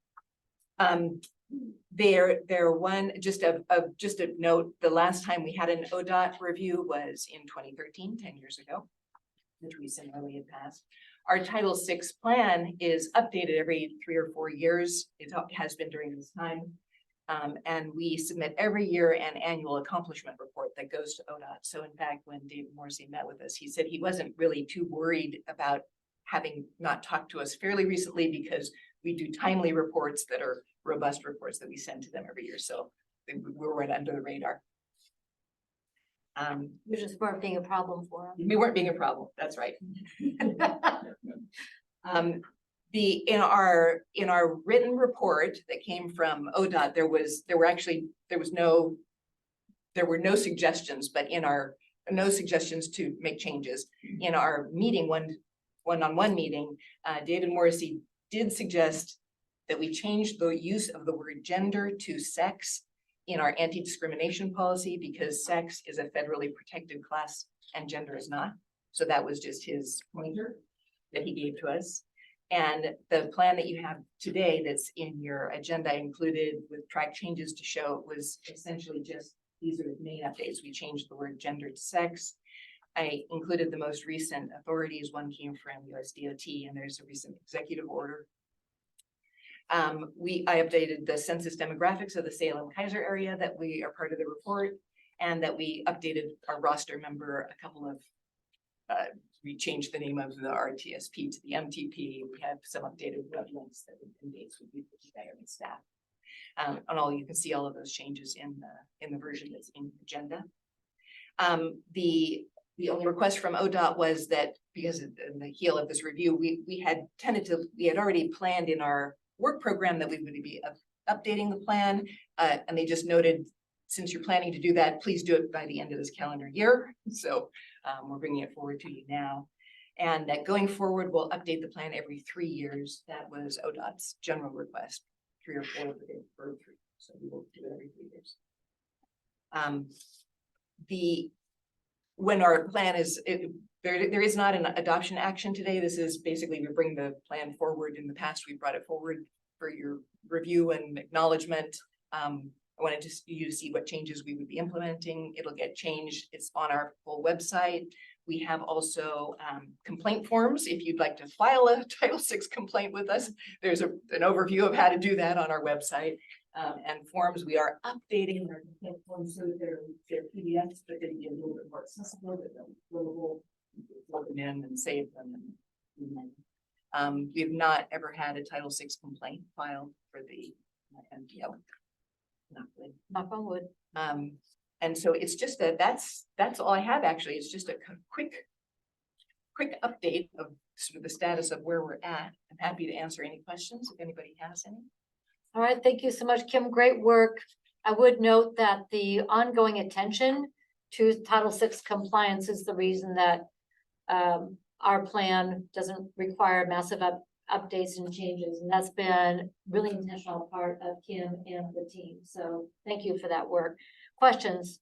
[SPEAKER 12] Just a note, the last time we had an ODOT review was in 2013, 10 years ago, which we similarly had passed. Our Title VI plan is updated every 3 or 4 years. It has been during this time. And we submit every year an annual accomplishment report that goes to ODOT. So in fact, when David Morrissey met with us, he said he wasn't really too worried about having not talked to us fairly recently, because we do timely reports that are robust reports that we send to them every year. So we're right under the radar.
[SPEAKER 5] You just weren't being a problem for them.
[SPEAKER 12] We weren't being a problem. That's right. In our written report that came from ODOT, there were no suggestions, but no suggestions to make changes. In our meeting, one-on-one meeting, David Morrissey did suggest that we changed the use of the word gender to sex in our anti-discrimination policy because sex is a federally protected class and gender is not. So that was just his pointer that he gave to us. And the plan that you have today that's in your agenda included with track changes to show it was essentially just, these are the main updates. We changed the word gender to sex. I included the most recent authorities. One came from USDOT and there's a recent executive order. I updated the census demographics of the Salem-Kaiser area that we are part of the report, and that we updated our roster member a couple of we changed the name of the RTSP to the MTP. We have some updated web links that and dates would be put together and staff. And all you can see all of those changes in the version that's in the agenda. The only request from ODOT was that because in the heel of this review, we had already planned in our work program that we would be updating the plan, and they just noted, since you're planning to do that, please do it by the end of this calendar year. So we're bringing it forward to you now. And that going forward, we'll update the plan every 3 years. That was ODOT's general request, 3 or 4 for 3. So we will do it every 3 years. When our plan is, there is not an adoption action today. This is basically, we bring the plan forward. In the past, we brought it forward for your review and acknowledgement. I wanted you to see what changes we would be implementing. It'll get changed. It's on our full website. We have also complaint forms. If you'd like to file a Title VI complaint with us, there's an overview of how to do that on our website. And forms, we are updating our complaint forms so that they're PDFs, but they get a little bit more accessible, that they're loadable, plug them in and save them. We've not ever had a Title VI complaint filed for the MDO.
[SPEAKER 5] Knock on wood.
[SPEAKER 12] And so it's just that's all I have actually. It's just a quick update of sort of the status of where we're at. I'm happy to answer any questions if anybody has any.
[SPEAKER 5] All right, thank you so much, Kim. Great work. I would note that the ongoing attention to Title VI compliance is the reason that our plan doesn't require massive updates and changes, and that's been really intentional part of Kim and the team. So thank you for that work. Questions?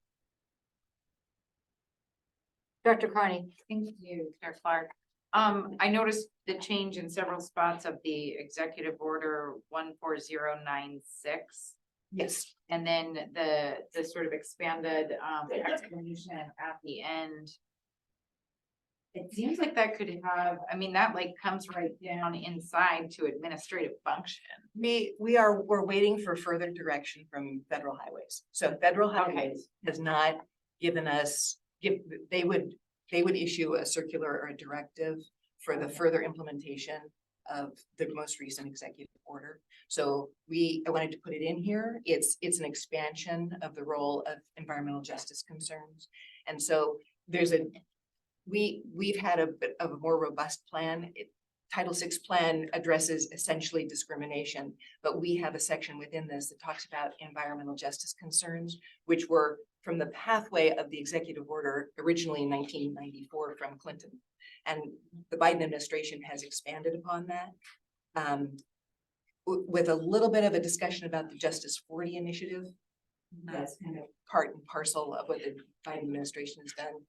[SPEAKER 5] Director Carney.
[SPEAKER 2] Thank you, Chair Clark. I noticed the change in several spots of the executive order 14096.
[SPEAKER 12] Yes.
[SPEAKER 2] And then the sort of expanded explanation at the end. It seems like that could have, I mean, that like comes right down inside to administrative function.
[SPEAKER 12] We're waiting for further direction from Federal Highways. So Federal Highways has not given us, they would issue a circular or a directive for the further implementation of the most recent executive order. So I wanted to put it in here. It's an expansion of the role of environmental justice concerns. And so we've had a bit of a more robust plan. Title VI plan addresses essentially discrimination, but we have a section within this that talks about environmental justice concerns, which were from the pathway of the executive order originally in 1994 from Clinton. And the Biden administration has expanded upon that with a little bit of a discussion about the Justice 40 initiative. That's kind of part and parcel of what the Biden administration has done.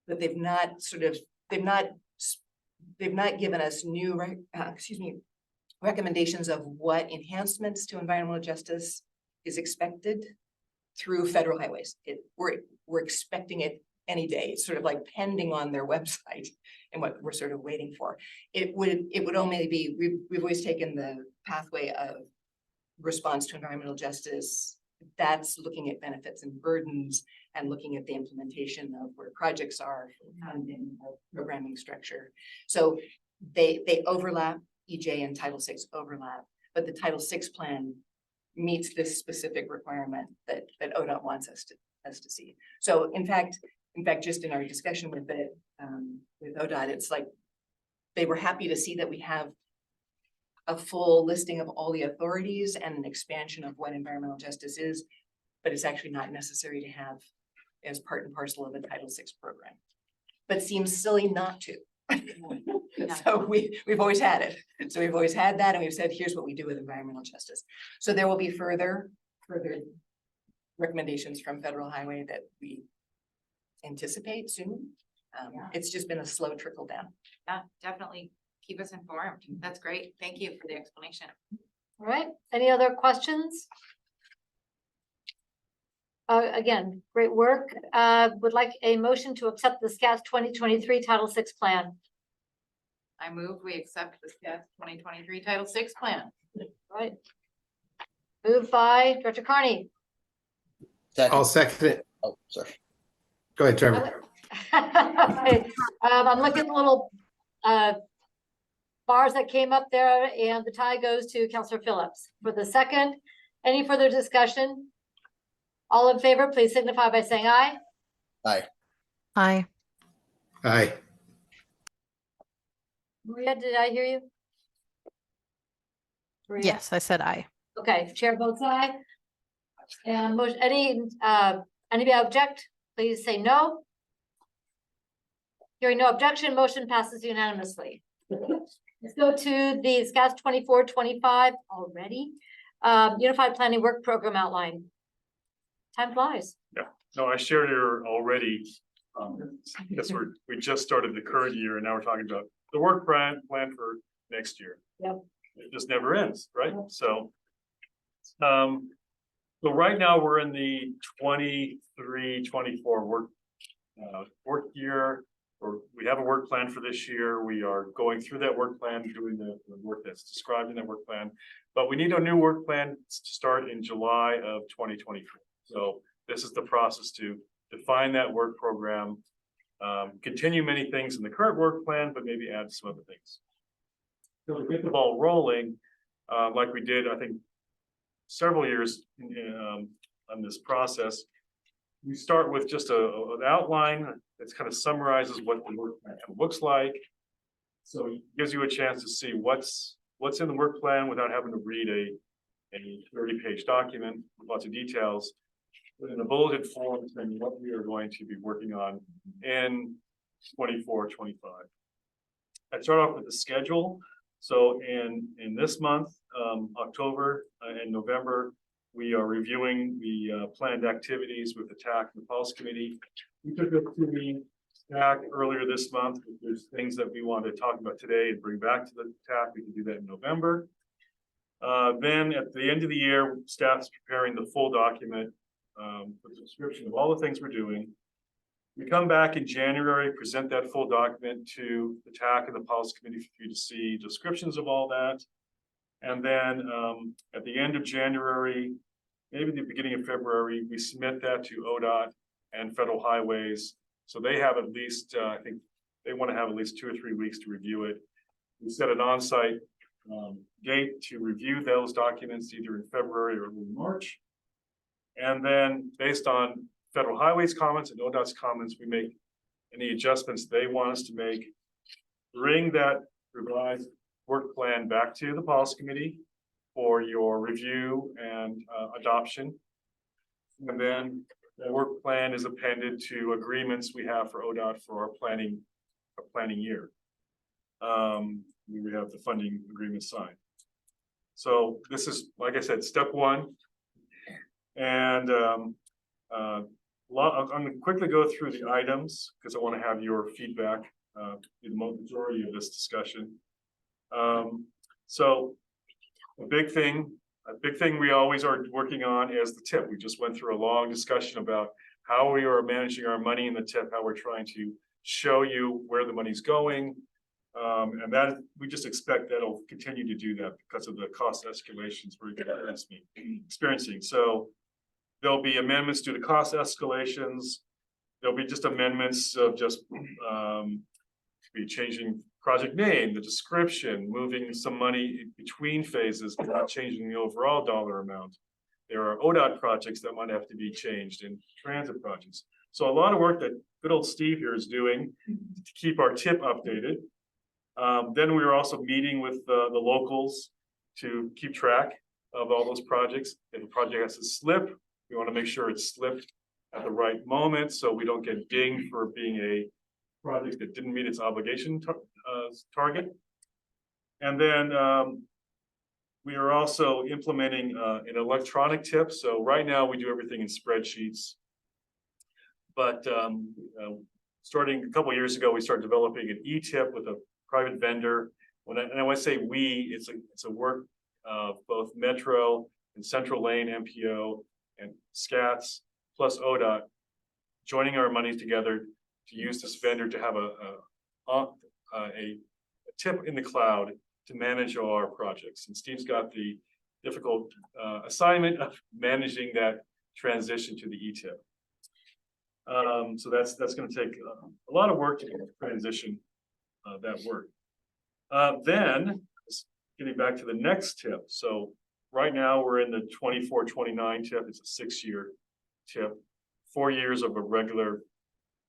[SPEAKER 12] But they've not given us new, recommendations of what enhancements to environmental justice is expected through Federal Highways. We're expecting it any day. It's sort of like pending on their website and what we're sort of waiting for. It would only be, we've always taken the pathway of response to environmental justice. That's looking at benefits and burdens and looking at the implementation of where projects are, funding, programming structure. So they overlap, EJ and Title VI overlap, but the Title VI plan meets this specific requirement that ODOT wants us to see. So in fact, just in our discussion with ODOT, it's like they were happy to see that we have a full listing of all the authorities and an expansion of what environmental justice is, but it's actually not necessary to have as part and parcel of a Title VI program. But seems silly not to.
[SPEAKER 2] Yeah.
[SPEAKER 12] So we've always had it. So we've always had that, and we've said, here's what we do with environmental justice. So there will be further recommendations from Federal Highway that we anticipate soon.
[SPEAKER 2] Yeah.
[SPEAKER 12] It's just been a slow trickle down.
[SPEAKER 2] Yeah, definitely keep us informed. That's great. Thank you for the explanation.
[SPEAKER 5] All right, any other questions? Again, great work. Would like a motion to accept the SKATS 2023 Title VI plan.
[SPEAKER 2] I move we accept the SKATS 2023 Title VI plan.
[SPEAKER 5] All right. Moved by Director Carney.
[SPEAKER 10] I'll
[SPEAKER 11] Second.
[SPEAKER 10] second it.
[SPEAKER 11] Oh, sorry.
[SPEAKER 10] Go ahead, Trevor.
[SPEAKER 5] Okay, I'm looking at the little bars that came up there, and the tie goes to Councilor Phillips. For the second, any further discussion? All in favor, please signify by saying aye.
[SPEAKER 11] Aye.
[SPEAKER 6] Aye.
[SPEAKER 10] Aye.
[SPEAKER 5] Maria, did I hear you? Maria?
[SPEAKER 6] Yes, I said aye.
[SPEAKER 5] Okay, chair votes aye. And motion, anybody object, please say no. Hearing no objection, motion passes unanimously. Let's go to the SKATS 24-25 already. Unified Planning Work Program outline. Time flies.
[SPEAKER 8] No, I shared here already. Guess we just started the current year and now we're talking about the work plan for next year.
[SPEAKER 5] Yep.
[SPEAKER 8] It just never ends, right? So, so right now we're in the 23-24 work year, or we have a work plan for this year. We are going through that work plan, doing the work that's described in that work plan. But we need a new work plan to start in July of 2023. So this is the process to define that work program, continue many things in the current work plan, but maybe add some other things. So to get the ball rolling, like we did, I think, several years on this process, we start with just an outline that kind of summarizes what the work plan looks like. So it gives you a chance to see what's in the work plan without having to read a 30-page document with lots of details. In a bulleted form, and what we are going to be working on in 24-25. I'd start off with the schedule. So in this month, October and November, we are reviewing the planned activities with the TAC and the Policy Committee. We took it to the TAC earlier this month. If there's things that we want to talk about today and bring back to the TAC, we can do that in November. Then at the end of the year, staff's preparing the full document with a description of all the things we're doing. We come back in January, present that full document to the TAC and the Policy Committee for you to see descriptions of all that. And then at the end of January, maybe the beginning of February, we submit that to ODOT and Federal Highways. So they have at least, I think they want to have at least 2 or 3 weeks to review it. We set an on-site date to review those documents either in February or in March. And then based on Federal Highways comments and ODOT's comments, we make any adjustments they want us to make, bring that revised work plan back to the Policy Committee for your review and adoption. And then the work plan is appended to agreements we have for ODOT for our planning year. We have the funding agreement signed. So this is, like I said, step one. And I'm going to quickly go through the items because I want to have your feedback in the majority of this discussion. So a big thing we always are working on is the TIP. We just went through a long discussion about how we are managing our money in the TIP, how we're trying to show you where the money's going. And that we just expect that'll continue to do that because of the cost escalations we're experiencing. So there'll be amendments to the cost escalations. There'll be just amendments of just be changing project name, the description, moving some money between phases, but not changing the overall dollar amount. There are ODOT projects that might have to be changed in transit projects. So a lot of work that good old Steve here is doing to keep our TIP updated. Then we are also meeting with the locals to keep track of all those projects. If a project has to slip, we want to make sure it's slipped at the right moment so we don't get dinged for being a project that didn't meet its obligation target. And then we are also implementing an electronic tip. So right now we do everything in spreadsheets. But starting a couple of years ago, we started developing an e-tip with a private vendor. When I say we, it's a work of both Metro and Central Lane MPO and SKATS plus ODOT joining our money together to use this vendor to have a tip in the cloud to manage our projects. And Steve's got the difficult assignment of managing that transition to the e-tip. So that's going to take a lot of work to transition that work. Then getting back to the next tip. So right now we're in the 24-29 tip. It's a 6-year tip, 4 years of a regular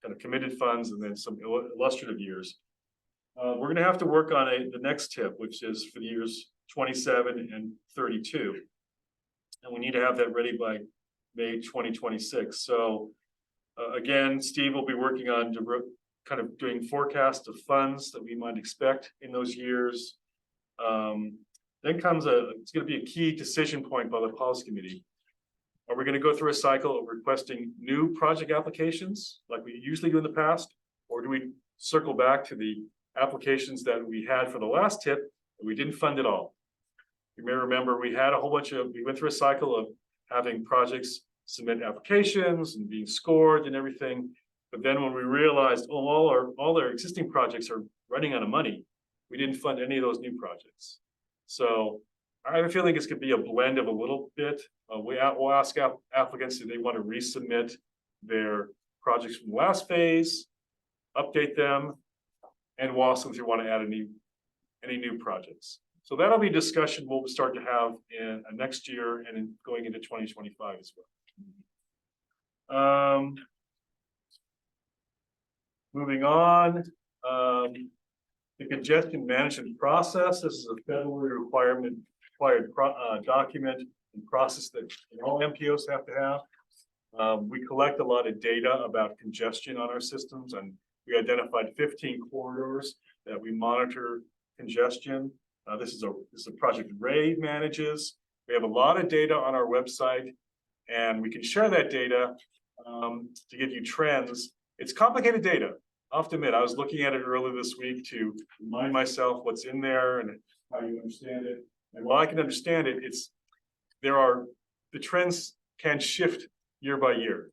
[SPEAKER 8] kind of committed funds and then some illustrative years. We're going to have to work on the next tip, which is for the years 27 and 32. And we need to have that ready by May 2026. So again, Steve will be working on kind of doing forecasts of funds that we might expect in those years. Then comes it's going to be a key decision point by the policy committee. Are we going to go through a cycle of requesting new project applications like we usually do in the past? Or do we circle back to the applications that we had for the last tip that we didn't fund at all? You may remember we had a whole bunch of, we went through a cycle of having projects submit applications and being scored and everything. But then when we realized, oh, all our existing projects are running out of money, we didn't fund any of those new projects. So I have a feeling it's going to be a blend of a little bit. We'll ask applicants if they want to resubmit their projects from the last phase, update them, and we'll ask them if they want to add any new projects. So that'll be a discussion we'll start to have in next year and in going into 2025 as well. Moving on, the congestion management process. This is a federally required document and process that all MPOs have to have. We collect a lot of data about congestion on our systems, and we identified 15 corridors that we monitor congestion. This is a project Ray manages. We have a lot of data on our website, and we can share that data to give you trends. It's complicated data. I have to admit, I was looking at it earlier this week to remind myself what's in there and how you understand it. And while I can understand it, the trends can shift year by year.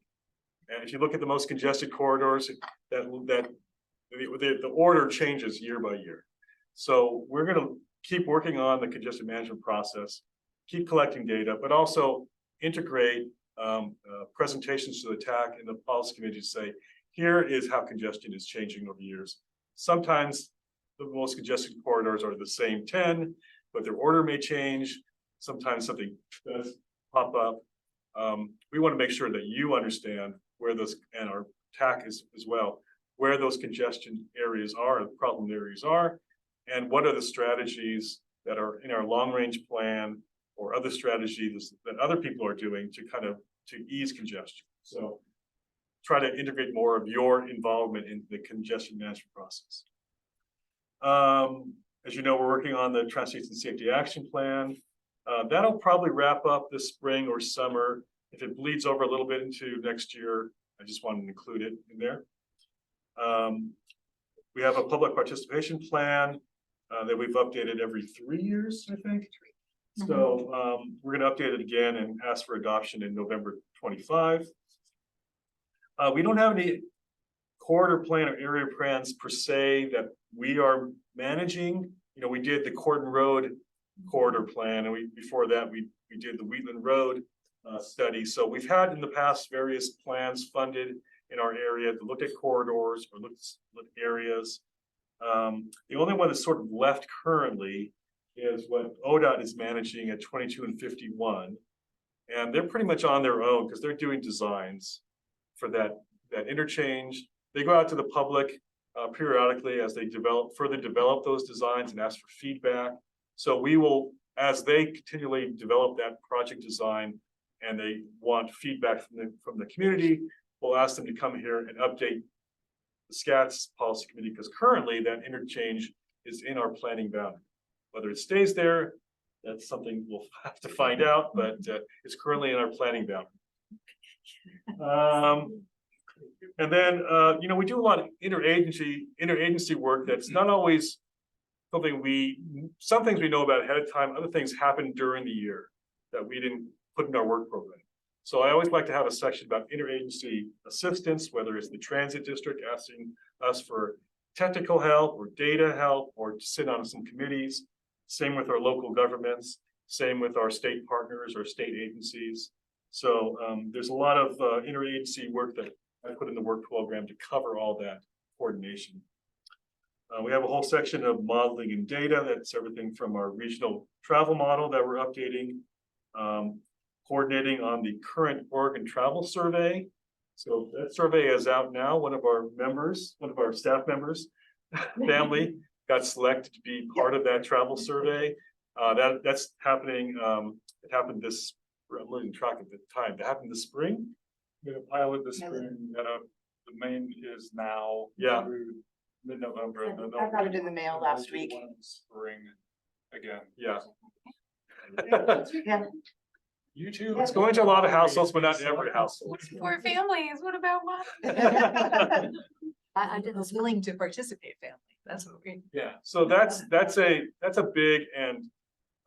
[SPEAKER 8] And if you look at the most congested corridors, the order changes year by year. So we're going to keep working on the congestion management process, keep collecting data, but also integrate presentations to the TAC and the policy committee to say, here is how congestion is changing over years. Sometimes the most congested corridors are the same 10, but their order may change. Sometimes something does pop up. We want to make sure that you understand where those, and our TAC is as well, where those congestion areas are, the problem areas are, and what are the strategies that are in our long-range plan or other strategies that other people are doing to ease congestion. So try to integrate more of your involvement in the congestion management process. As you know, we're working on the Transportation Safety Action Plan. That'll probably wrap up this spring or summer. If it bleeds over a little bit into next year, I just wanted to include it in there. We have a public participation plan that we've updated every 3 years, I think. So we're going to update it again and ask for adoption in November 25. We don't have any corridor plan or area plans per se that we are managing. You know, we did the Cordon Road corridor plan, and before that we did the Wheatland Road study. So we've had in the past various plans funded in our area to look at corridors or look at areas. The only one that's sort of left currently is what ODOT is managing at 22 and 51. And they're pretty much on their own because they're doing designs for that interchange. They go out to the public periodically as they further develop those designs and ask for feedback. So we will, as they continually develop that project design and they want feedback from the community, we'll ask them to come here and update the SKATS policy committee, because currently that interchange is in our planning boundary. Whether it stays there, that's something we'll have to find out, but it's currently in our planning boundary. And then, you know, we do a lot of interagency work that's not always something some things we know about ahead of time, other things happen during the year that we didn't put in our work program. So I always like to have a section about interagency assistance, whether it's the transit district asking us for technical help or data help or to sit on some committees. Same with our local governments, same with our state partners or state agencies. So there's a lot of interagency work that I put in the work program to cover all that coordination. We have a whole section of modeling and data. That's everything from our regional travel model that we're updating, coordinating on the current Oregon travel survey. So that survey is out now. One of our staff members, family, got selected to be part of that travel survey. That's happening. It happened this. I'm losing track of the time. It happened this spring.
[SPEAKER 13] We're gonna pilot this spring. The main is now.
[SPEAKER 8] Yeah.
[SPEAKER 13] through Mid-November.
[SPEAKER 12] I got it in the mail last week.
[SPEAKER 13] Spring again.
[SPEAKER 8] Yeah.
[SPEAKER 12] Yeah.
[SPEAKER 13] You too.
[SPEAKER 8] It's going to a lot of households, but not every household.
[SPEAKER 2] Poor families, what about one?
[SPEAKER 12] I was willing to participate, family. That's what we.
[SPEAKER 8] Yeah, so that's a big and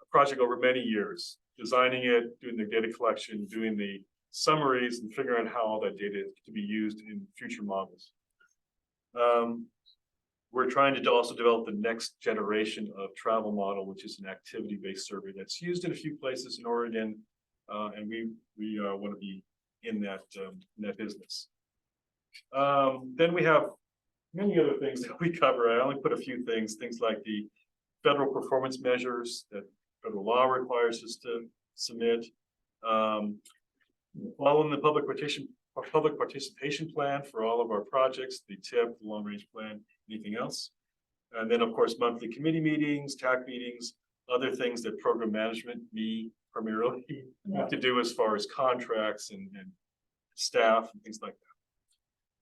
[SPEAKER 8] a project over many years, designing it, doing the data collection, doing the summaries and figuring out how all that data is to be used in future models. We're trying to also develop the next generation of travel model, which is an activity-based survey that's used in a few places in Oregon. And we want to be in that business. Then we have many other things that we cover. I only put a few things like the federal performance measures that federal law requires us to submit. Following the public participation plan for all of our projects, the TIP, the long range plan, anything else. And then of course, monthly committee meetings, TAC meetings, other things that program management, me primarily, have to do as far as contracts and staff and things like that.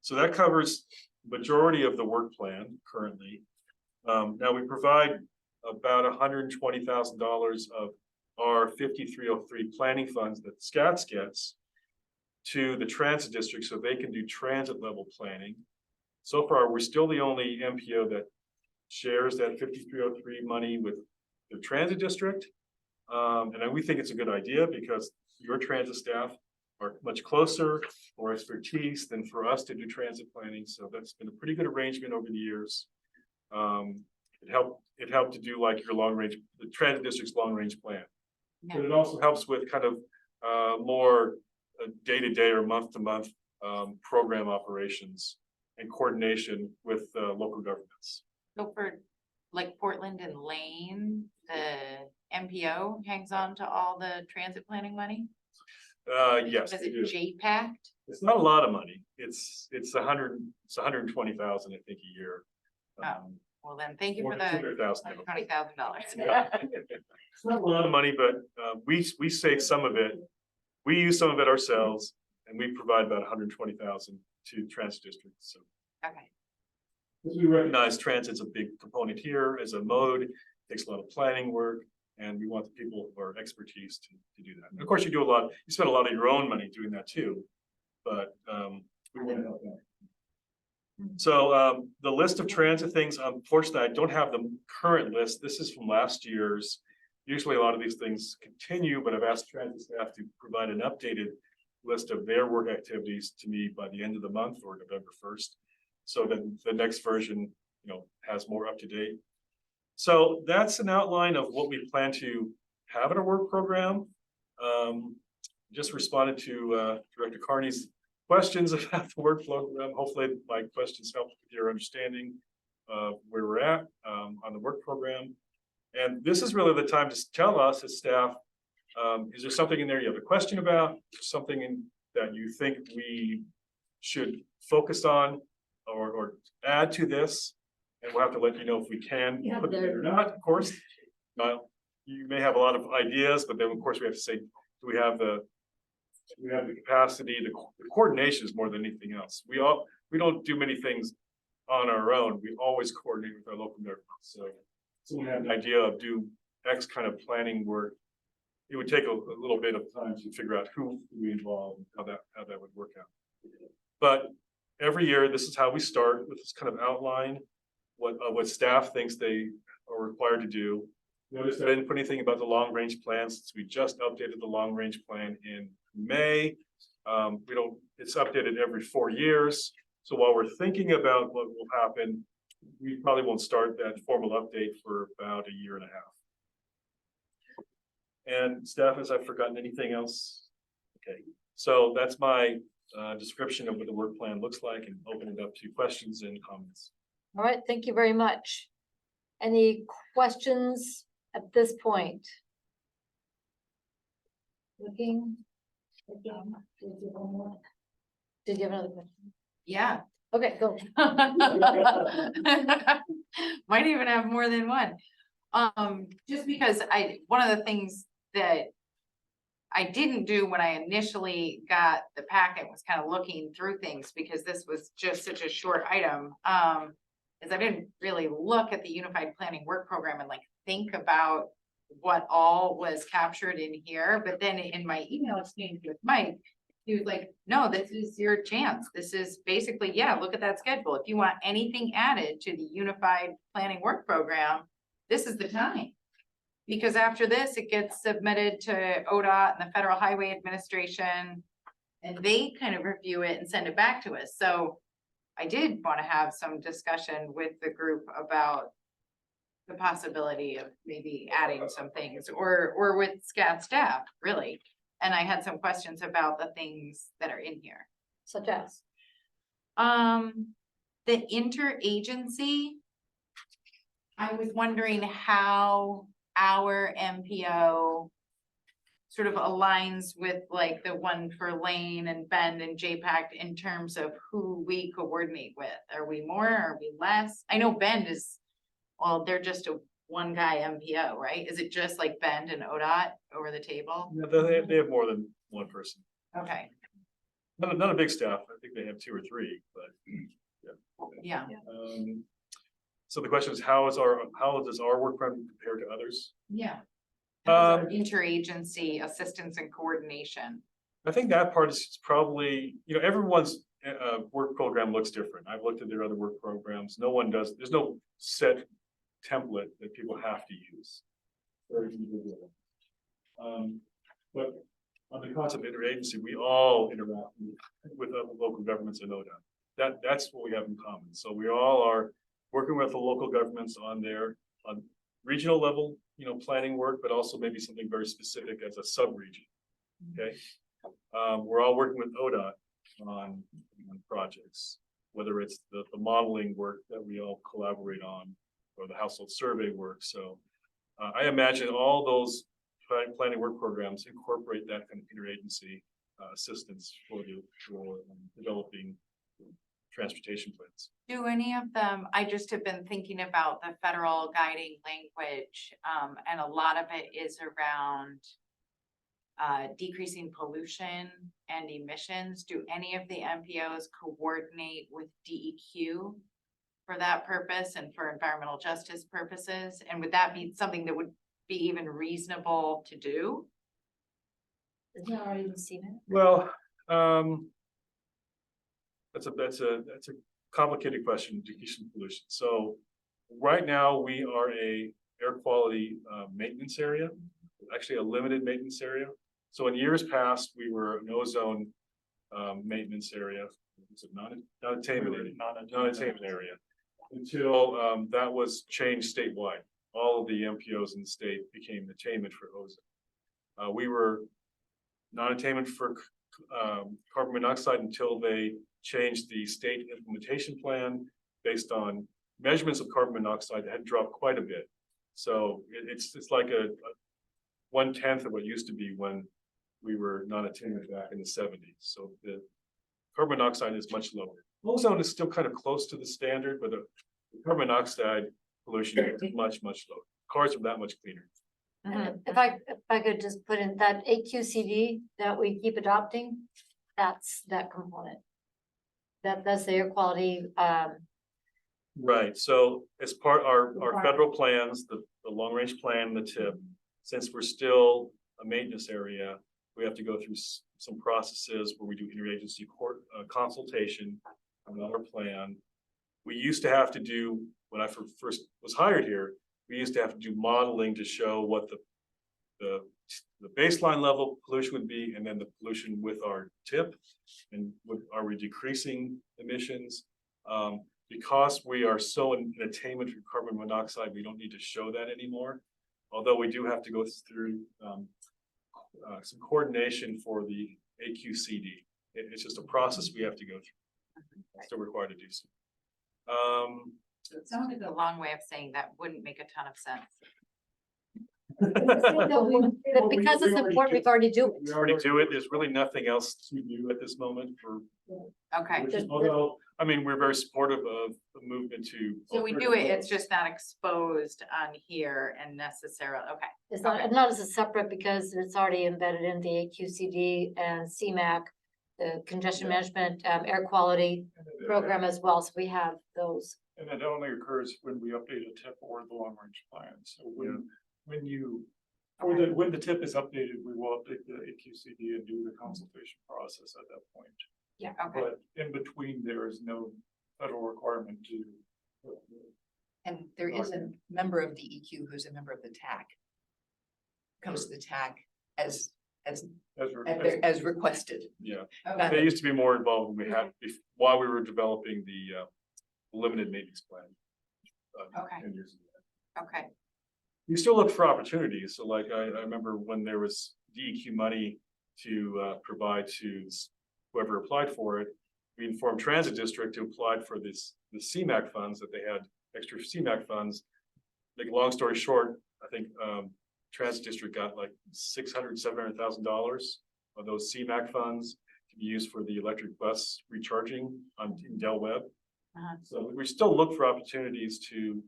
[SPEAKER 8] So that covers majority of the work plan currently. Now we provide about $120,000 of our 5303 planning funds that SKATS gets to the transit district so they can do transit level planning. So far, we're still the only MPO that shares that 5303 money with the transit district. And we think it's a good idea because your transit staff are much closer for expertise than for us to do transit planning. So that's been a pretty good arrangement over the years. It helped to do like your the transit district's long range plan.
[SPEAKER 2] Yeah.
[SPEAKER 8] But it also helps with kind of more day-to-day or month-to-month program operations and coordination with local governments.
[SPEAKER 2] So for like Portland and Lane, the MPO hangs on to all the transit planning money?
[SPEAKER 8] Yes.
[SPEAKER 2] Was
[SPEAKER 8] they
[SPEAKER 2] it
[SPEAKER 8] do.
[SPEAKER 2] J-packed?
[SPEAKER 8] It's not a lot of money. It's 120,000, I think, a year.
[SPEAKER 2] Well, then thank you for the
[SPEAKER 8] $200,000.
[SPEAKER 2] $20,000.
[SPEAKER 8] Yeah. It's not a lot of money, but we save some of it. We use some of it ourselves, and we provide about 120,000 to transit districts. So.
[SPEAKER 2] Okay.
[SPEAKER 8] Because we recognize transit's a big component here as a mode, takes a lot of planning work, and we want the people who are expertise to do that. And of course, you spend a lot of your own money doing that too, but we want to help out. So the list of transit things, unfortunately, I don't have the current list. This is from last year's. Usually a lot of these things continue, but I've asked transit staff to provide an updated list of their work activities to me by the end of the month or November 1st. So that the next version, has more up to date. So that's an outline of what we plan to have in our work program. Just responded to Director Carney's questions about the work program. Hopefully my questions help with your understanding of where we're at on the work program. And this is really the time to tell us as staff, is there something in there you have a question about, something that you think we should focus on or add to this? And we'll have to let you know if we can put it in or not, of course. You may have a lot of ideas, but then of course we have to say, do we have the capacity? The coordination is more than anything else. We don't do many things on our own, we always coordinate with our local government. So we have an idea of do X kind of planning work. It would take a little bit of time to figure out who we involve and how that would work out. But every year, this is how we start with this kind of outline, what staff thinks they are required to do. Notice I didn't put anything about the long range plan since we just updated the long range plan in May. It's updated every 4 years. So while we're thinking about what will happen, we probably won't start that formal update for about 1.5 years. And staff, has I forgotten anything else? Okay, so that's my description of what the work plan looks like, and open it up to questions and comments.
[SPEAKER 5] All right, thank you very much. Any questions at this point? Looking. Did you have another question?
[SPEAKER 2] Yeah.
[SPEAKER 5] Okay, go.
[SPEAKER 2] Might even have more than one. Just because one of the things that I didn't do when I initially got the packet was kind of looking through things, because this was just such a short item. Is I didn't really look at the Unified Planning Work Program and like think about what all was captured in here. But then in my email exchange with Mike, he was like, no, this is your chance. This is basically, yeah, look at that schedule. If you want anything added to the Unified Planning Work Program, this is the time. Because after this, it gets submitted to ODOT and the Federal Highway Administration, and they kind of review it and send it back to us. So I did want to have some discussion with the group about the possibility of maybe adding some things, or with SKATS staff, really. And I had some questions about the things that are in here.
[SPEAKER 5] Such as?
[SPEAKER 2] The interagency, I was wondering how our MPO sort of aligns with like the one for Lane and Bend and JPAC in terms of who we coordinate with. Are we more, are we less? I know Bend is, well, they're just a one guy MPO, right? Is it just like Bend and ODOT over the table?
[SPEAKER 8] No, they have more than one person.
[SPEAKER 2] Okay,
[SPEAKER 8] Not a big staff. I think they have 2 or 3, but
[SPEAKER 2] yeah.
[SPEAKER 8] So the question is, how does our work program compare to others?
[SPEAKER 2] Yeah. How's our interagency assistance and coordination?
[SPEAKER 8] I think that part is probably, everyone's work program looks different. I've looked at their other work programs. No one does. There's no set template that people have to use. But on the concept of interagency, we all interact with other local governments and ODOT. That's what we have in common. So we all are working with the local governments on regional level, planning work, but also maybe something very specific as a sub-region. Okay. We're all working with ODOT on projects, whether it's the modeling work that we all collaborate on, or the household survey work. So I imagine all those planning work programs incorporate that kind of interagency assistance for developing transportation plans.
[SPEAKER 2] Do any of them, I just have been thinking about the federal guiding language, and a lot of it is around decreasing pollution and emissions. Do any of the MPOs coordinate with DEQ for that purpose and for environmental justice purposes? And would that be something that would be even reasonable to do?
[SPEAKER 5] Isn't that already seen it?
[SPEAKER 8] Well, that's a complicated question, decreasing pollution. So right now we are a air quality maintenance area, actually a limited maintenance area. So in years past, we were an ozone maintenance area. It's a non-attainment area until that was changed statewide. All of the MPOs in the state became attainment for ozone. We were non-attainment for carbon monoxide until they changed the state implementation plan based on measurements of carbon monoxide that had dropped quite a bit. So it's like a 1/10 of what used to be when we were non-attainment back in the 70s. So the carbon monoxide is much lower. Ozone is still kind of close to the standard, but the carbon monoxide pollution is much, much lower. Cars are that much cleaner.
[SPEAKER 5] If I could just put in that AQCD that we keep adopting, that's that component. That's the air quality
[SPEAKER 8] Right, so as part our federal plans, the long range plan, the tip, since we're still a maintenance area, we have to go through some processes where we do interagency consultation on our plan. We used to have to do, when I first was hired here, we used to have to do modeling to show what the baseline level pollution would be, and then the pollution with our tip, and are we decreasing emissions? Because we are so in attainment for carbon monoxide, we don't need to show that anymore. Although we do have to go through some coordination for the AQCD. It's just a process we have to go through. Still required to do so.
[SPEAKER 2] It sounded a long way of saying that wouldn't make a ton of sense.
[SPEAKER 5] That because it's important, we've already do
[SPEAKER 8] We
[SPEAKER 5] it.
[SPEAKER 8] already do it. There's really nothing else to do at this moment for.
[SPEAKER 2] Okay,
[SPEAKER 8] Although, I mean, we're very supportive of the movement to.
[SPEAKER 2] so we do it, it's just not exposed on here and necessarily, okay.
[SPEAKER 5] It's not as a separate because it's already embedded in the AQCD and CMAC, the congestion management, air quality program as well. So we have those.
[SPEAKER 13] And it only occurs when we update a tip or the long range plan. So when the tip is updated, we will update the AQCD and do the consultation process at that point.
[SPEAKER 2] Yeah, okay.
[SPEAKER 13] But in between, there is no federal requirement to.
[SPEAKER 12] And there is a member of DEQ who's a member of the TAC. Comes to the TAC as requested.
[SPEAKER 8] Yeah,
[SPEAKER 12] Okay.
[SPEAKER 8] they used to be more involved when we had, while we were developing the limited maintenance plan.
[SPEAKER 2] Okay.
[SPEAKER 8] 10 years ago.
[SPEAKER 2] Okay,
[SPEAKER 8] You still look for opportunities. So like, I remember when there was DEQ money to provide to whoever applied for it, we informed Transit District who applied for the CMAQ funds, that they had extra CMAQ funds. Like, long story short, I think Transit District got like $700,000 of those CMAQ funds to be used for the electric bus recharging in Del Webb. So we still look for opportunities to,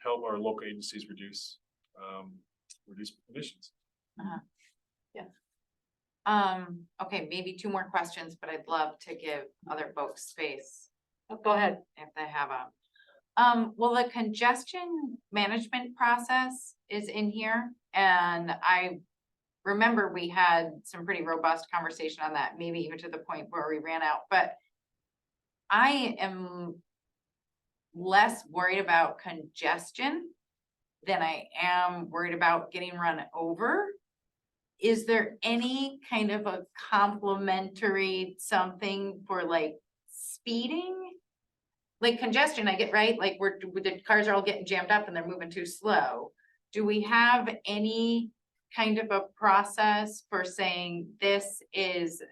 [SPEAKER 8] help our local agencies reduce emissions.
[SPEAKER 2] okay, maybe two more questions, but I'd love to give other folks space
[SPEAKER 5] Go ahead.
[SPEAKER 2] if they have well, the congestion management process is in here, and I remember we had some pretty robust conversation on that, maybe even to the point where we ran out, but I am less worried about congestion than I am worried about getting run over. Is there any kind of a complementary something for like speeding? Like congestion, I get, right? Like the cars are all getting jammed up and they're moving too slow. Do we have any kind of a process for saying this is,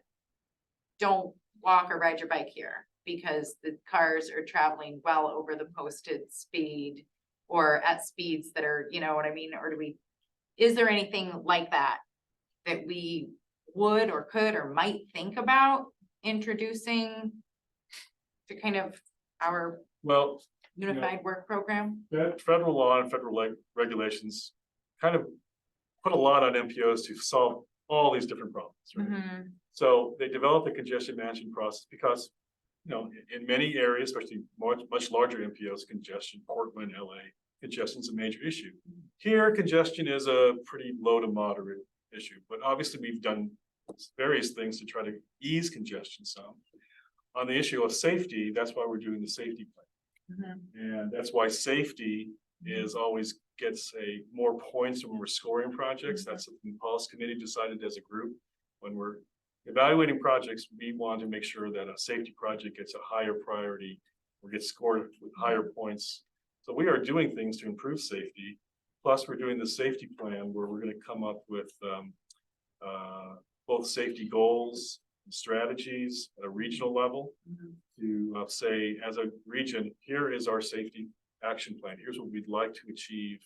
[SPEAKER 2] don't walk or ride your bike here because the cars are traveling well over the posted speed or at speeds that are, you know what I mean? Or is there anything like that that we would or could or might think about introducing to kind of our unified work program?
[SPEAKER 8] That federal law and federal regulations kind of put a lot on MPOs to solve all these different problems, right?
[SPEAKER 2] Mm-hmm.
[SPEAKER 8] So they developed a congestion management process because, in many areas, especially much larger MPOs, congestion, Portland, LA, congestion is a major issue. Here, congestion is a pretty low to moderate issue, but obviously we've done various things to try to ease congestion some. On the issue of safety, that's why we're doing the safety plan. And that's why safety is always gets more points when we're scoring projects. That's something the policy committee decided as a group. When we're evaluating projects, we want to make sure that a safety project gets a higher priority or gets scored with higher points. So we are doing things to improve safety. Plus, we're doing the safety plan where we're going to come up with both safety goals and strategies at a regional level to say, as a region, here is our safety action plan. Here's what we'd like to achieve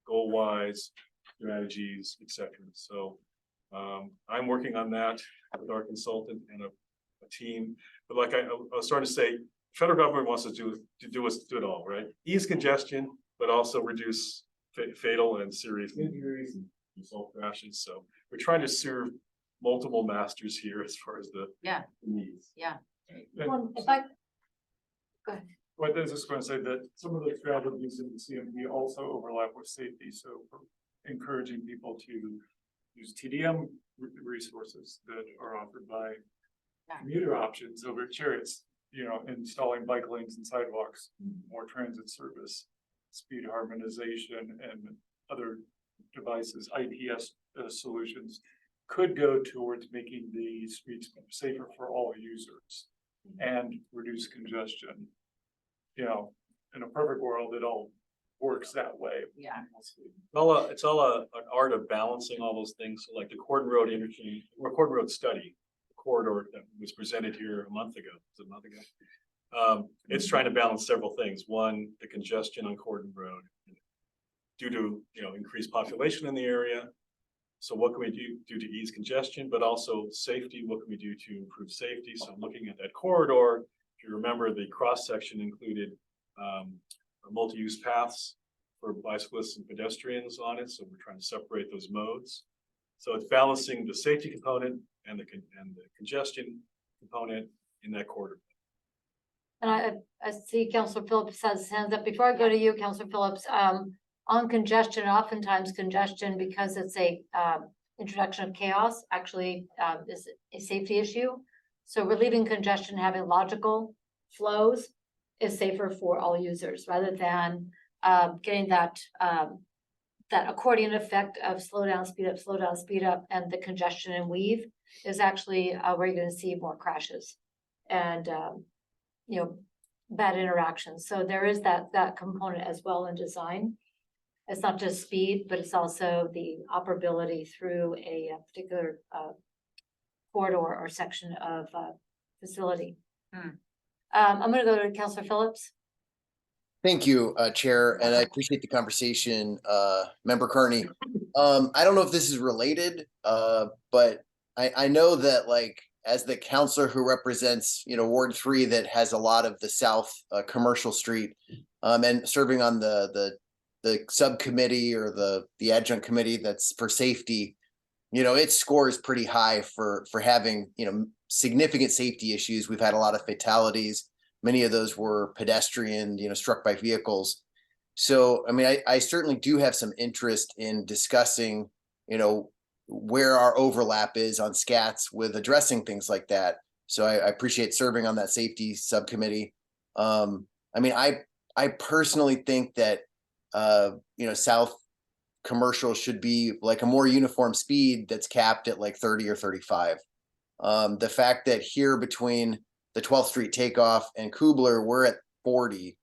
[SPEAKER 8] goal-wise, strategies, etc. So I'm working on that with our consultant and a team. But like I was starting to say, federal government wants to do it all, right? Ease congestion, but also reduce fatal and serious injuries and result crashes. So we're trying to serve multiple masters here as far as the needs.
[SPEAKER 5] If I, go ahead.
[SPEAKER 13] What I was just going to say that some of the strategies in the CMP also overlap with safety, so for encouraging people to use TDM resources that are offered by commuter options over at Cherriots, you know, installing bike lanes and sidewalks, more transit service, speed harmonization, and other devices, ITS solutions could go towards making the streets safer for all users and reduce congestion. You know, in a perfect world, it all works that way.
[SPEAKER 2] Yeah.
[SPEAKER 1] It's all an art of balancing all those things. So like the Cordon Road interchange, or Cordon Road study, corridor that was presented here a month ago. Was it a month ago? It's trying to balance several things. One, the congestion on Cordon Road due to, you know, increased population in the area. So what can we do to ease congestion, but also safety? What can we do to improve safety? So looking at that corridor, if you remember, the cross section included multi-use paths for bicyclists and pedestrians on it. So we're trying to separate those modes. So it's balancing the safety component and the congestion component in that corridor.
[SPEAKER 5] And I see Councilor Phillips has his hands up. Before I go to you, Councilor Phillips, on congestion, oftentimes congestion, because it's a introduction of chaos, actually is a safety issue. So relieving congestion, having logical flows is safer for all users rather than getting that accordion effect of slow down, speed up, and the congestion and weave is actually where you're going to see more crashes and you know, bad interactions. So there is that component as well in design. It's not just speed, but it's also the operability through a particular corridor or section of facility. I'm going to go to Councilor Phillips.
[SPEAKER 11] Thank you, Chair, and I appreciate the conversation, Member Kearney. I don't know if this is related, but I know that, like, as the counselor who represents, you know, Ward 3 that has a lot of the South Commercial Street, and serving on the subcommittee or the adjunct committee that's for safety, you know, it scores pretty high for having, you know, significant safety issues. We've had a lot of fatalities. Many of those were pedestrian, you know, struck by vehicles. So, I mean, I certainly do have some interest in discussing, you know, where our overlap is on SKATS with addressing things like that. So I appreciate serving on that safety subcommittee. I mean, I personally think that, you know, South Commercial should be like a more uniform speed that's capped at like 30 or 35. The fact that here between the 12th Street takeoff and Kubler, we're at 40.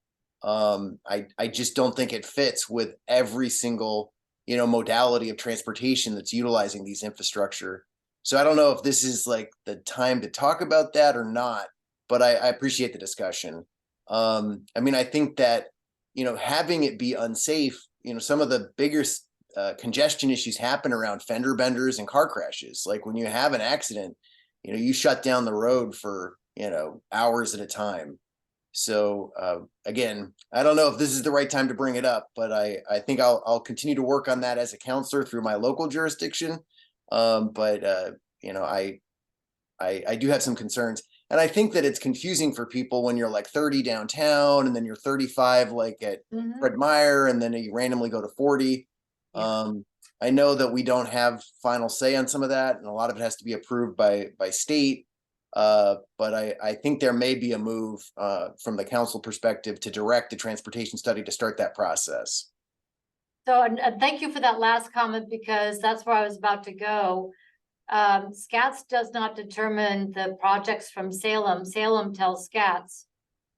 [SPEAKER 11] I just don't think it fits with every single, you know, modality of transportation that's utilizing these infrastructure. So I don't know if this is like the time to talk about that or not, but I appreciate the discussion. I mean, I think that, you know, having it be unsafe, you know, some of the bigger congestion issues happen around fender benders and car crashes. Like when you have an accident, you know, you shut down the road for, you know, hours at a time. So again, I don't know if this is the right time to bring it up, but I think I'll continue to work on that as a counselor through my local jurisdiction. But you know, I do have some concerns, and I think that it's confusing for people when you're like 30 downtown and then you're 35 like at Fred Meyer, and then you randomly go to 40. I know that we don't have final say on some of that, and a lot of it has to be approved by state. But I think there may be a move from the council perspective to direct a transportation study to start that process.
[SPEAKER 5] So, and thank you for that last comment, because that's where I was about to go. SKATS does not determine the projects from Salem. Salem tells SKATS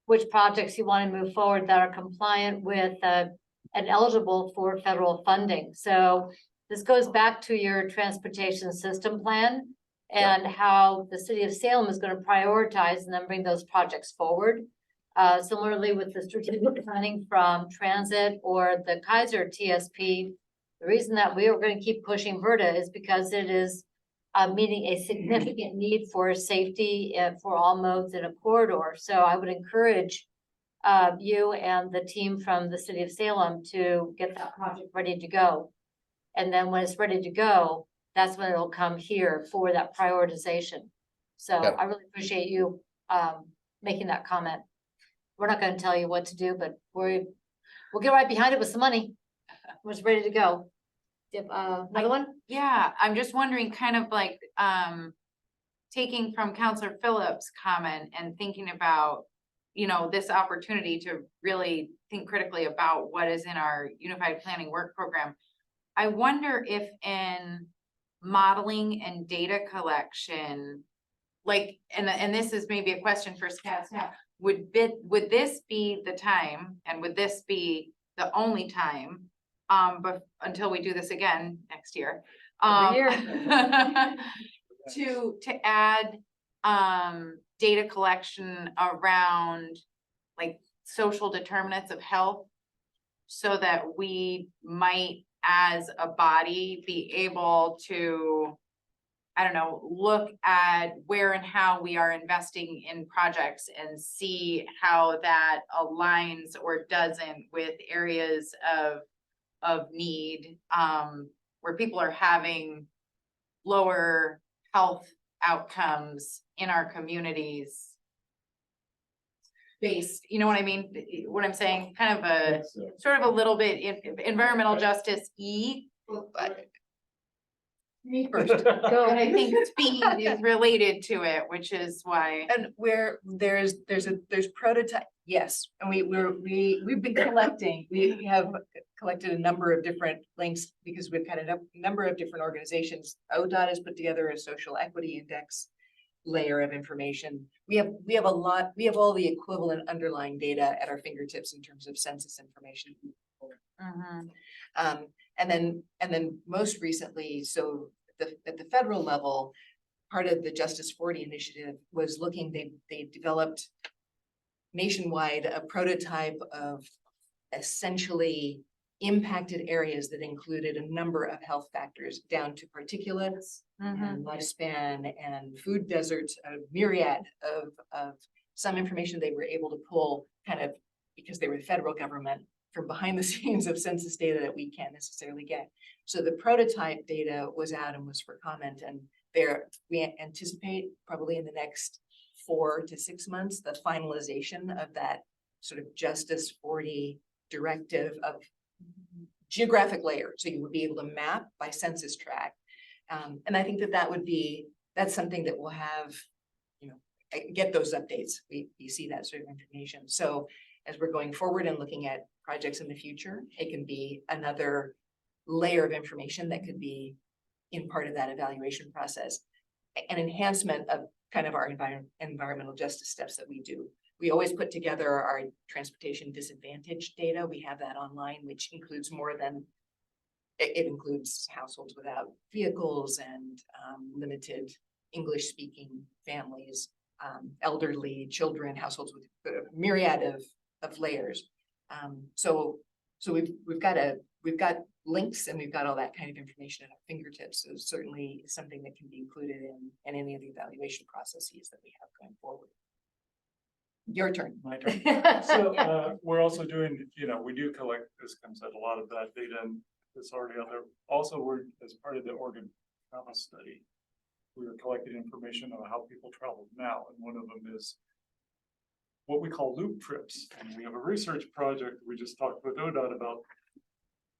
[SPEAKER 5] which projects you want to move forward that are compliant with and eligible for federal funding. So this goes back to your transportation system plan and how the city of Salem is going to prioritize and then bring those projects forward. Similarly with the strategic planning from transit or the Kaiser TSP, the reason that we are going to keep pushing VRTA is because it is meeting a significant need for safety for all modes in a corridor. So I would encourage you and the team from the city of Salem to get that project ready to go. And then when it's ready to go, that's when it'll come here for that prioritization. So I really appreciate you making that comment. we're not gonna tell you what to do, but we'll get right behind it with some money. We're just ready to go. Yep, another one?
[SPEAKER 2] Yeah, I'm just wondering, kind of like, taking from Counselor Phillips' comment and thinking about, you know, this opportunity to really think critically about what is in our Unified Planning Work Program. I wonder if in modeling and data collection, like, and this is maybe a question for SKATS now, would this be the time, and would this be the only time, but until we do this again next year, to add data collection around like social determinants of health, so that we might as a body be able to, I don't know, look at where and how we are investing in projects and see how that aligns or doesn't with areas of need, where people are having lower health outcomes in our communities. Based, you know what I mean? What I'm saying, kind of a, sort of a little bit environmental justice me first.
[SPEAKER 12] Go.
[SPEAKER 2] And I think speed is related to it, which is why.
[SPEAKER 12] And where there's prototype, yes, and we've been collecting, we have collected a number of different links because we've had a number of different organizations. ODOT has put together a social equity index layer of information. We have all the equivalent underlying data at our fingertips in terms of census information. And then most recently, so at the federal level, part of the Justice 40 initiative was looking, they developed nationwide a prototype of essentially impacted areas that included a number of health factors down to particulates and lifespan and food deserts, a myriad of some information they were able to pull kind of because they were the federal government from behind the scenes of census data that we can't necessarily get. So the prototype data was out and was for comment, and we anticipate probably in the next 4 to 6 months, the finalization of that sort of Justice 40 directive of geographic layer. So you would be able to map by census tract. And I think that's something that will have, get those updates. We see that sort of information. So as we're going forward and looking at projects in the future, it can be another layer of information that could be in part of that evaluation process. An enhancement of kind of our environmental justice steps that we do. We always put together our transportation disadvantage data. We have that online, which includes more than, it includes households without vehicles and limited English-speaking families, elderly children, households with a myriad of layers. So we've got links and we've got all that kind of information at our fingertips. So certainly something that can be included in any of the evaluation processes that we have going forward. Your turn.
[SPEAKER 13] My turn. So we're also doing, we do collect, this comes out a lot of that data and it's already out there. Also, we're, as part of the Oregon travel study, we are collecting information on how people travel now. And one of them is what we call loop trips. And we have a research project we just talked with ODOT about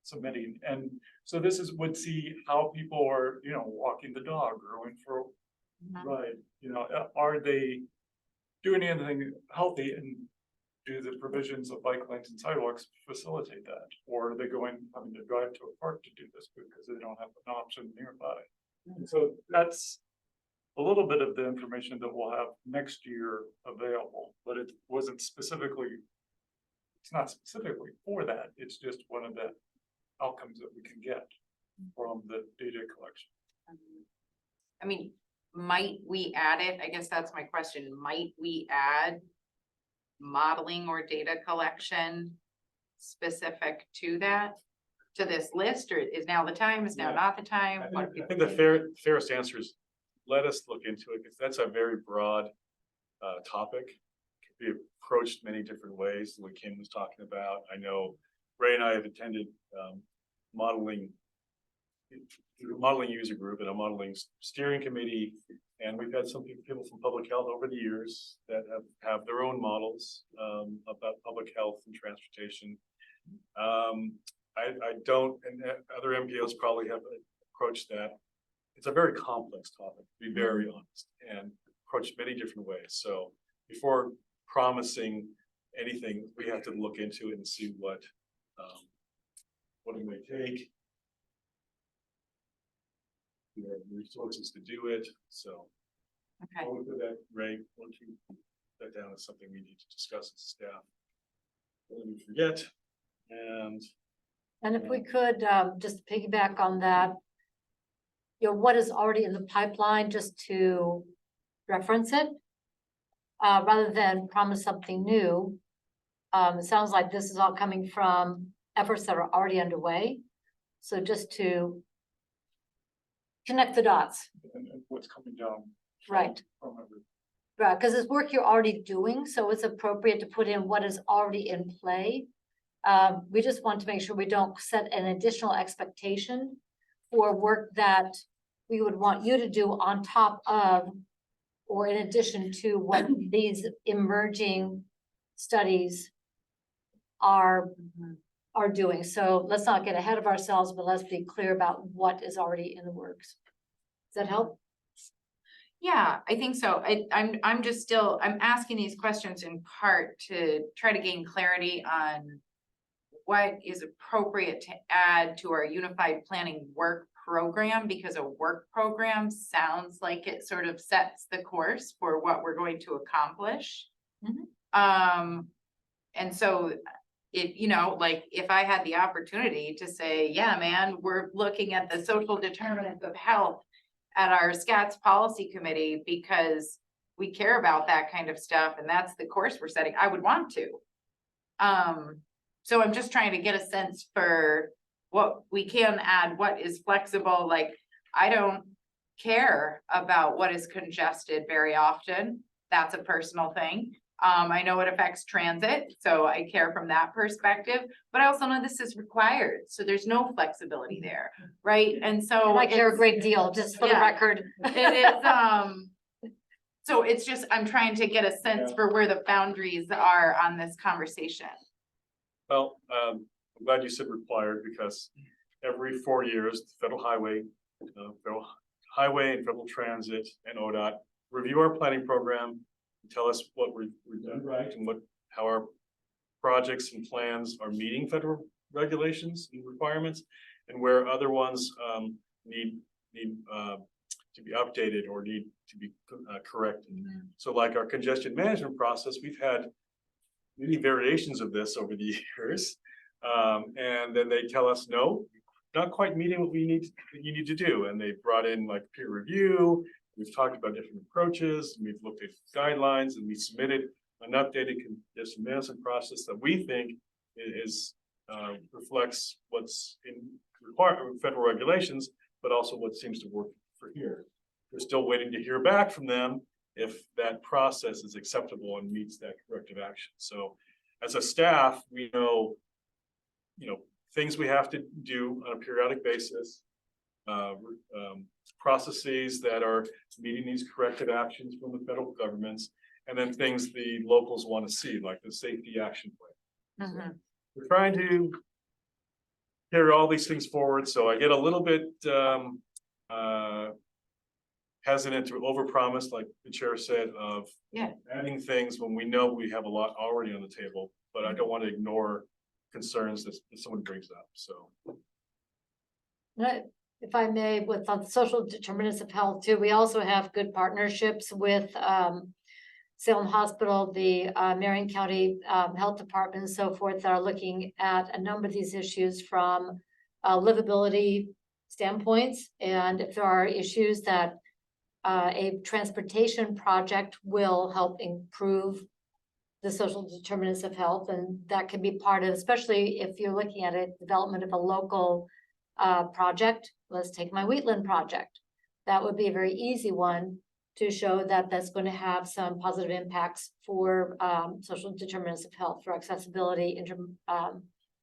[SPEAKER 13] submitting. And so this would see how people are, walking the dog or going for a ride. Are they doing anything healthy, and do the provisions of bike lanes and sidewalks facilitate that? Or are they having to drive to a park to do this because they don't have an option nearby? And so that's a little bit of the information that we'll have next year available, but it wasn't specifically, it's not specifically for that. It's just one of the outcomes that we can get from the data collection.
[SPEAKER 2] I mean, might we add it? I guess that's my question. Might we add modeling or data collection specific to this list, or is now the time? Is now not the time?
[SPEAKER 8] I think the fairest answer is let us look into it, because that's a very broad topic. It can be approached many different ways, what Kim was talking about. I know Ray and I have attended modeling modeling user group and a modeling steering committee. And we've had some people from public health over the years that have their own models about public health and transportation. I don't, and other MPOs probably have approached that. It's a very complex topic, to be very honest, and approached many different ways. So before promising anything, we have to look into it and see what it may take. We have resources to do it. So
[SPEAKER 2] Okay.
[SPEAKER 8] I'll look at that, Ray, once you put that down as something we need to discuss as staff. Let me forget.
[SPEAKER 5] And if we could, just piggyback on that, what is already in the pipeline, just to reference it, rather than promise something new. It sounds like this is all coming from efforts that are already underway. So just to connect the dots.
[SPEAKER 13] And what's coming down.
[SPEAKER 5] Right.
[SPEAKER 13] From every-
[SPEAKER 5] Right, because it's work you're already doing, so it's appropriate to put in what is already in play. We just want to make sure we don't set an additional expectation for work that we would want you to do on top of or in addition to what these emerging studies are doing. So let's not get ahead of ourselves, but let's be clear about what is already in the works. Does that help?
[SPEAKER 2] Yeah, I think so. I'm just still, I'm asking these questions in part to try to gain clarity on what is appropriate to add to our unified planning work program, because a work program sounds like it sort of sets the course for what we're going to accomplish. And so like if I had the opportunity to say, yeah, man, we're looking at the social determinants of health at our SKATS policy committee because we care about that kind of stuff and that's the course we're setting, I would want to. So I'm just trying to get a sense for what we can add, what is flexible. Like, I don't care about what is congested very often. That's a personal thing. I know it affects transit, so I care from that perspective, but I also know this is required. So there's no flexibility there, right? And so
[SPEAKER 5] I care a great deal, just for the
[SPEAKER 2] Yeah.
[SPEAKER 5] record.
[SPEAKER 2] it is, so it's just, I'm trying to get a sense for where the boundaries are on this conversation.
[SPEAKER 8] Well, I'm glad you said required because every 4 years, the Federal Highway and Federal Transit and ODOT review our planning program, and tell us what we've done right and how our projects and plans are meeting federal regulations and requirements, and where other ones need to be updated or need to be corrected. So like our congestion management process, we've had many variations of this over the years. And then they tell us, no, not quite meeting what you need to do. And they brought in like peer review. We've talked about different approaches. We've looked at guidelines and we submitted an updated congestion management process that we think reflects what's in federal regulations, but also what seems to work for here. We're still waiting to hear back from them if that process is acceptable and meets that corrective action. So as a staff, we know, things we have to do on a periodic basis, processes that are meeting these corrective actions from the federal governments, and then things the locals want to see, like the safety action plan. So we're trying to carry all these things forward. So I get a little bit hesitant to overpromise, like the chair said, of adding things when we know we have a lot already on the table, but I don't want to ignore concerns that someone brings up. So
[SPEAKER 5] if I may, with the social determinants of health too, we also have good partnerships with Salem Hospital, the Marion County Health Department and so forth that are looking at a number of these issues from livability standpoints. And if there are issues that a transportation project will help improve the social determinants of health, and that can be part of, especially if you're looking at a development of a local project. Let's take my Wheatland project. That would be a very easy one to show that that's going to have some positive impacts for social determinants of health, for accessibility,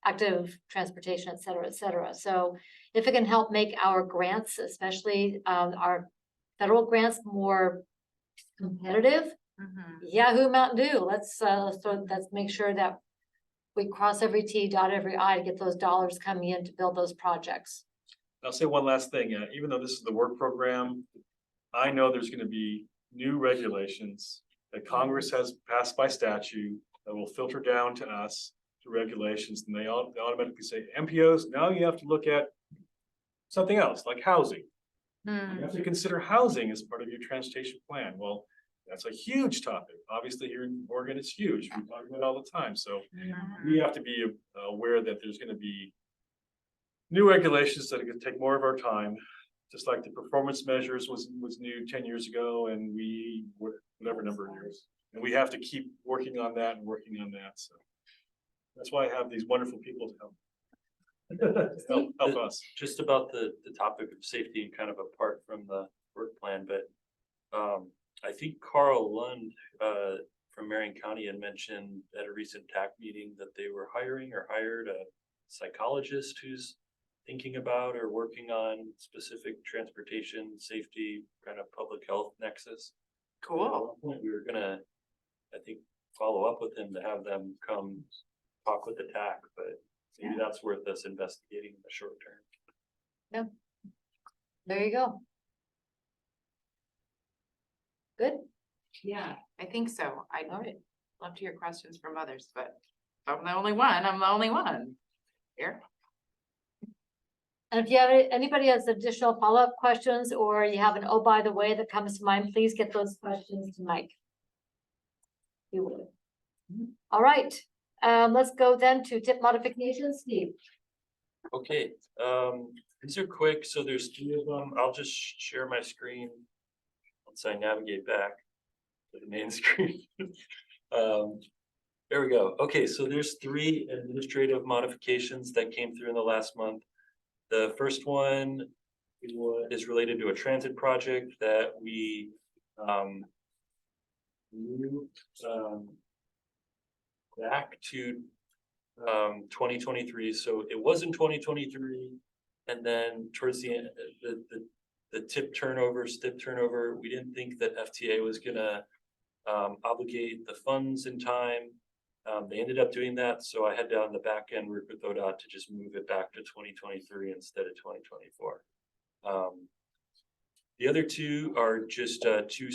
[SPEAKER 5] active transportation, et cetera, et cetera. So if it can help make our grants, especially our federal grants, more competitive, Yahoo Mountain Dew, let's make sure that we cross every T, dot every I to get those dollars coming in to build those projects.
[SPEAKER 8] I'll say one last thing, even though this is the work program, I know there's gonna be new regulations that Congress has passed by statute that will filter down to us to regulations, and they automatically say, MPOs, now you have to look at something else, like housing. You have to consider housing as part of your transportation plan. Well, that's a huge topic. Obviously, here in Oregon, it's huge. We talk about it all the time. So we have to be aware that there's gonna be new regulations that are gonna take more of our time. Just like the performance measures was new 10 years ago, and whatever number of years. And we have to keep working on that and working on that. So that's why I have these wonderful people to help us.
[SPEAKER 1] Just about the topic of safety and kind of apart from the work plan, but I think Carl Lund from Marion County had mentioned at a recent TAC meeting that they were hiring or hired a psychologist who's thinking about or working on specific transportation safety kind of public health nexus.
[SPEAKER 2] Cool.
[SPEAKER 1] We were gonna, I think, follow up with him to have them come talk with the TAC, but maybe that's worth us investigating in the short term.
[SPEAKER 5] There you go. Good.
[SPEAKER 2] Yeah, I think so. I'd
[SPEAKER 5] All right.
[SPEAKER 2] love to hear questions from others, but if I'm the only one. Here.
[SPEAKER 5] And if you have anybody has additional follow-up questions, or you have an oh by the way that comes to mind, please get those questions to Mike. You will. All right, let's go then to tip modifications, Steve.
[SPEAKER 1] Okay, these are quick, so there's 3 of them. I'll just share my screen once I navigate back to the main screen. There we go. Okay, so there's 3 administrative modifications that came through in the last month. The first one is related to a transit project that we moved back to 2023. So it was in 2023, and then towards the end, the stip turnover, we didn't think that FTA was gonna obligate the funds in time. They ended up doing that, so I had down the back end work with ODOT to just move it back to 2023 instead of 2024. The other 2 are just 2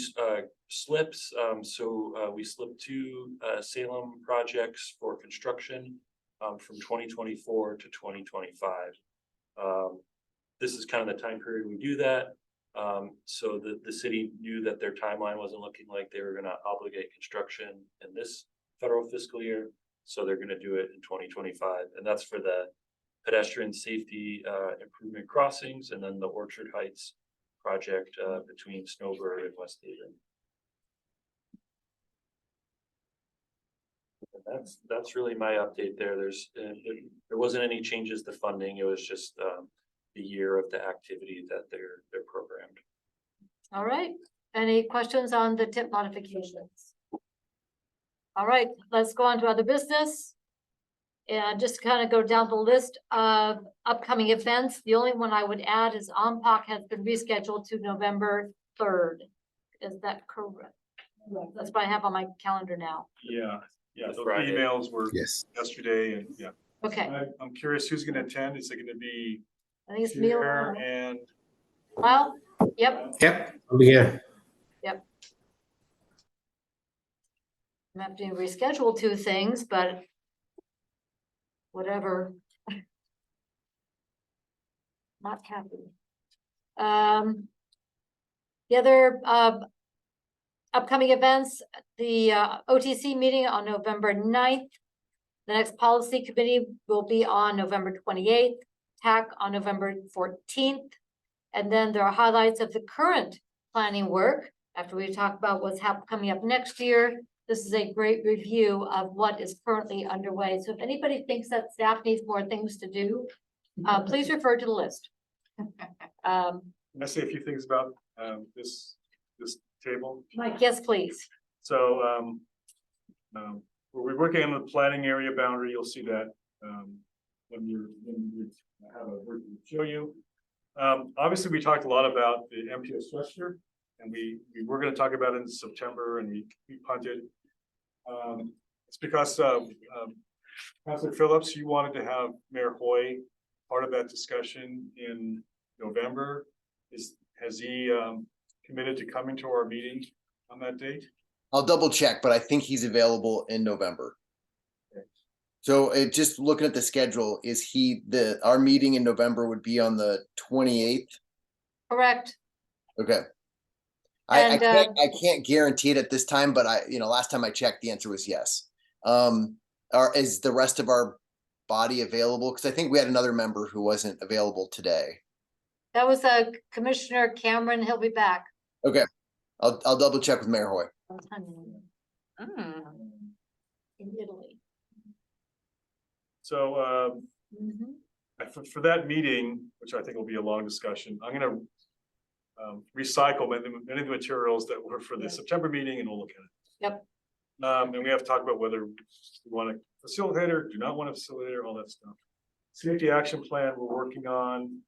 [SPEAKER 1] slips. So we slipped 2 Salem projects for construction from 2024 to 2025. This is kind of the time period we do that. So the city knew that their timeline wasn't looking like they were gonna obligate construction in this federal fiscal year, so they're gonna do it in 2025, and that's for the pedestrian safety improvement crossings, and then the Orchard Heights project between Snowbird and West Haven. And that's really my update there. There wasn't any changes to funding. It was just the year of the activity that they're programmed.
[SPEAKER 5] All right, any questions on the tip modifications? All right, let's go on to other business. And just kind of go down the list of upcoming events. The only one I would add is OMPOC has been rescheduled to November 3rd. Is that correct? That's what I have on my calendar now.
[SPEAKER 8] Yeah, those
[SPEAKER 1] Friday.
[SPEAKER 8] emails were
[SPEAKER 10] Yes.
[SPEAKER 8] yesterday, and yeah.
[SPEAKER 5] Okay,
[SPEAKER 8] I'm curious who's gonna attend. Is it gonna be
[SPEAKER 5] I think it's
[SPEAKER 8] Chair
[SPEAKER 5] Neil.
[SPEAKER 8] and
[SPEAKER 5] Well, yep,
[SPEAKER 10] Yep. Yeah.
[SPEAKER 5] I'm having to reschedule 2 things, but whatever. Not happy. The other upcoming events, the OTC meeting on November 9th. The next policy committee will be on November 28th, TAC on November 14th. And then there are highlights of the current planning work after we talk about what's coming up next year. This is a great review of what is currently underway. So if anybody thinks that staff needs more things to do, please refer to the list.
[SPEAKER 8] Can I say a few things about this table?
[SPEAKER 5] Mike, yes, please.
[SPEAKER 8] So we're working on the planning area boundary. You'll see that when we have a word to show you. Obviously, we talked a lot about the MPO structure, and we were going to talk about it in September, and we punted. It's because Councilor Phillips, you wanted to have Mayor Hoy part of that discussion in November. Has he committed to coming to our meeting on that date?
[SPEAKER 11] I'll double check, but I think he's available in November. So just looking at the schedule, our meeting in November would be on the 28th?
[SPEAKER 5] Correct.
[SPEAKER 11] Okay.
[SPEAKER 5] And,
[SPEAKER 11] I can't guarantee it at this time, but last time I checked, the answer was yes. Is the rest of our body available? Because I think we had another member who wasn't available today.
[SPEAKER 5] That was Commissioner Cameron. He'll be back.
[SPEAKER 11] Okay. I'll double check with Mayor Hoy.
[SPEAKER 5] In Italy.
[SPEAKER 8] So
[SPEAKER 5] Mhm.
[SPEAKER 8] for that meeting, which I think will be a long discussion, I'm going to recycle many of the materials that were for the September meeting, and we'll look at it.
[SPEAKER 5] Yep.
[SPEAKER 8] And we have to talk about whether we want a facilitator, do not want a facilitator, all that stuff. Safety action plan we're working on.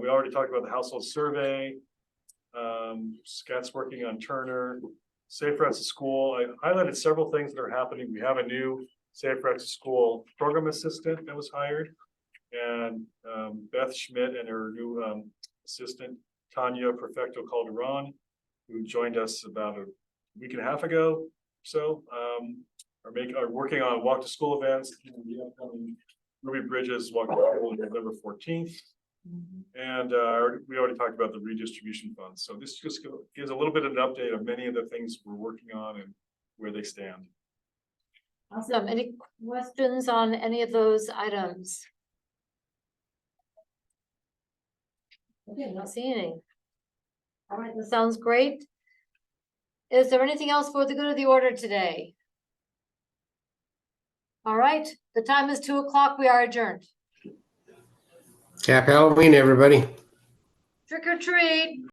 [SPEAKER 8] We already talked about the household survey. SKATS working on Turner. Safe Routes to School. I highlighted several things that are happening. We have a new Safe Routes to School program assistant that was hired, and Beth Schmidt and her new assistant Tanya Perfecto Calderon, who joined us about a week and a half ago. So are working on walk to school events. The upcoming Ruby Bridges walk to school on November 14th. And we already talked about the redistribution funds. So this just gives a little bit of an update of many of the things we're working on and where they stand.
[SPEAKER 5] Awesome. Any questions on any of those items? Okay, not seeing any. All right, that sounds great. Is there anything else for the good of the order today? All right, the time is 2:00. We are adjourned.
[SPEAKER 10] Happy Halloween, everybody.
[SPEAKER 5] Trick or treat.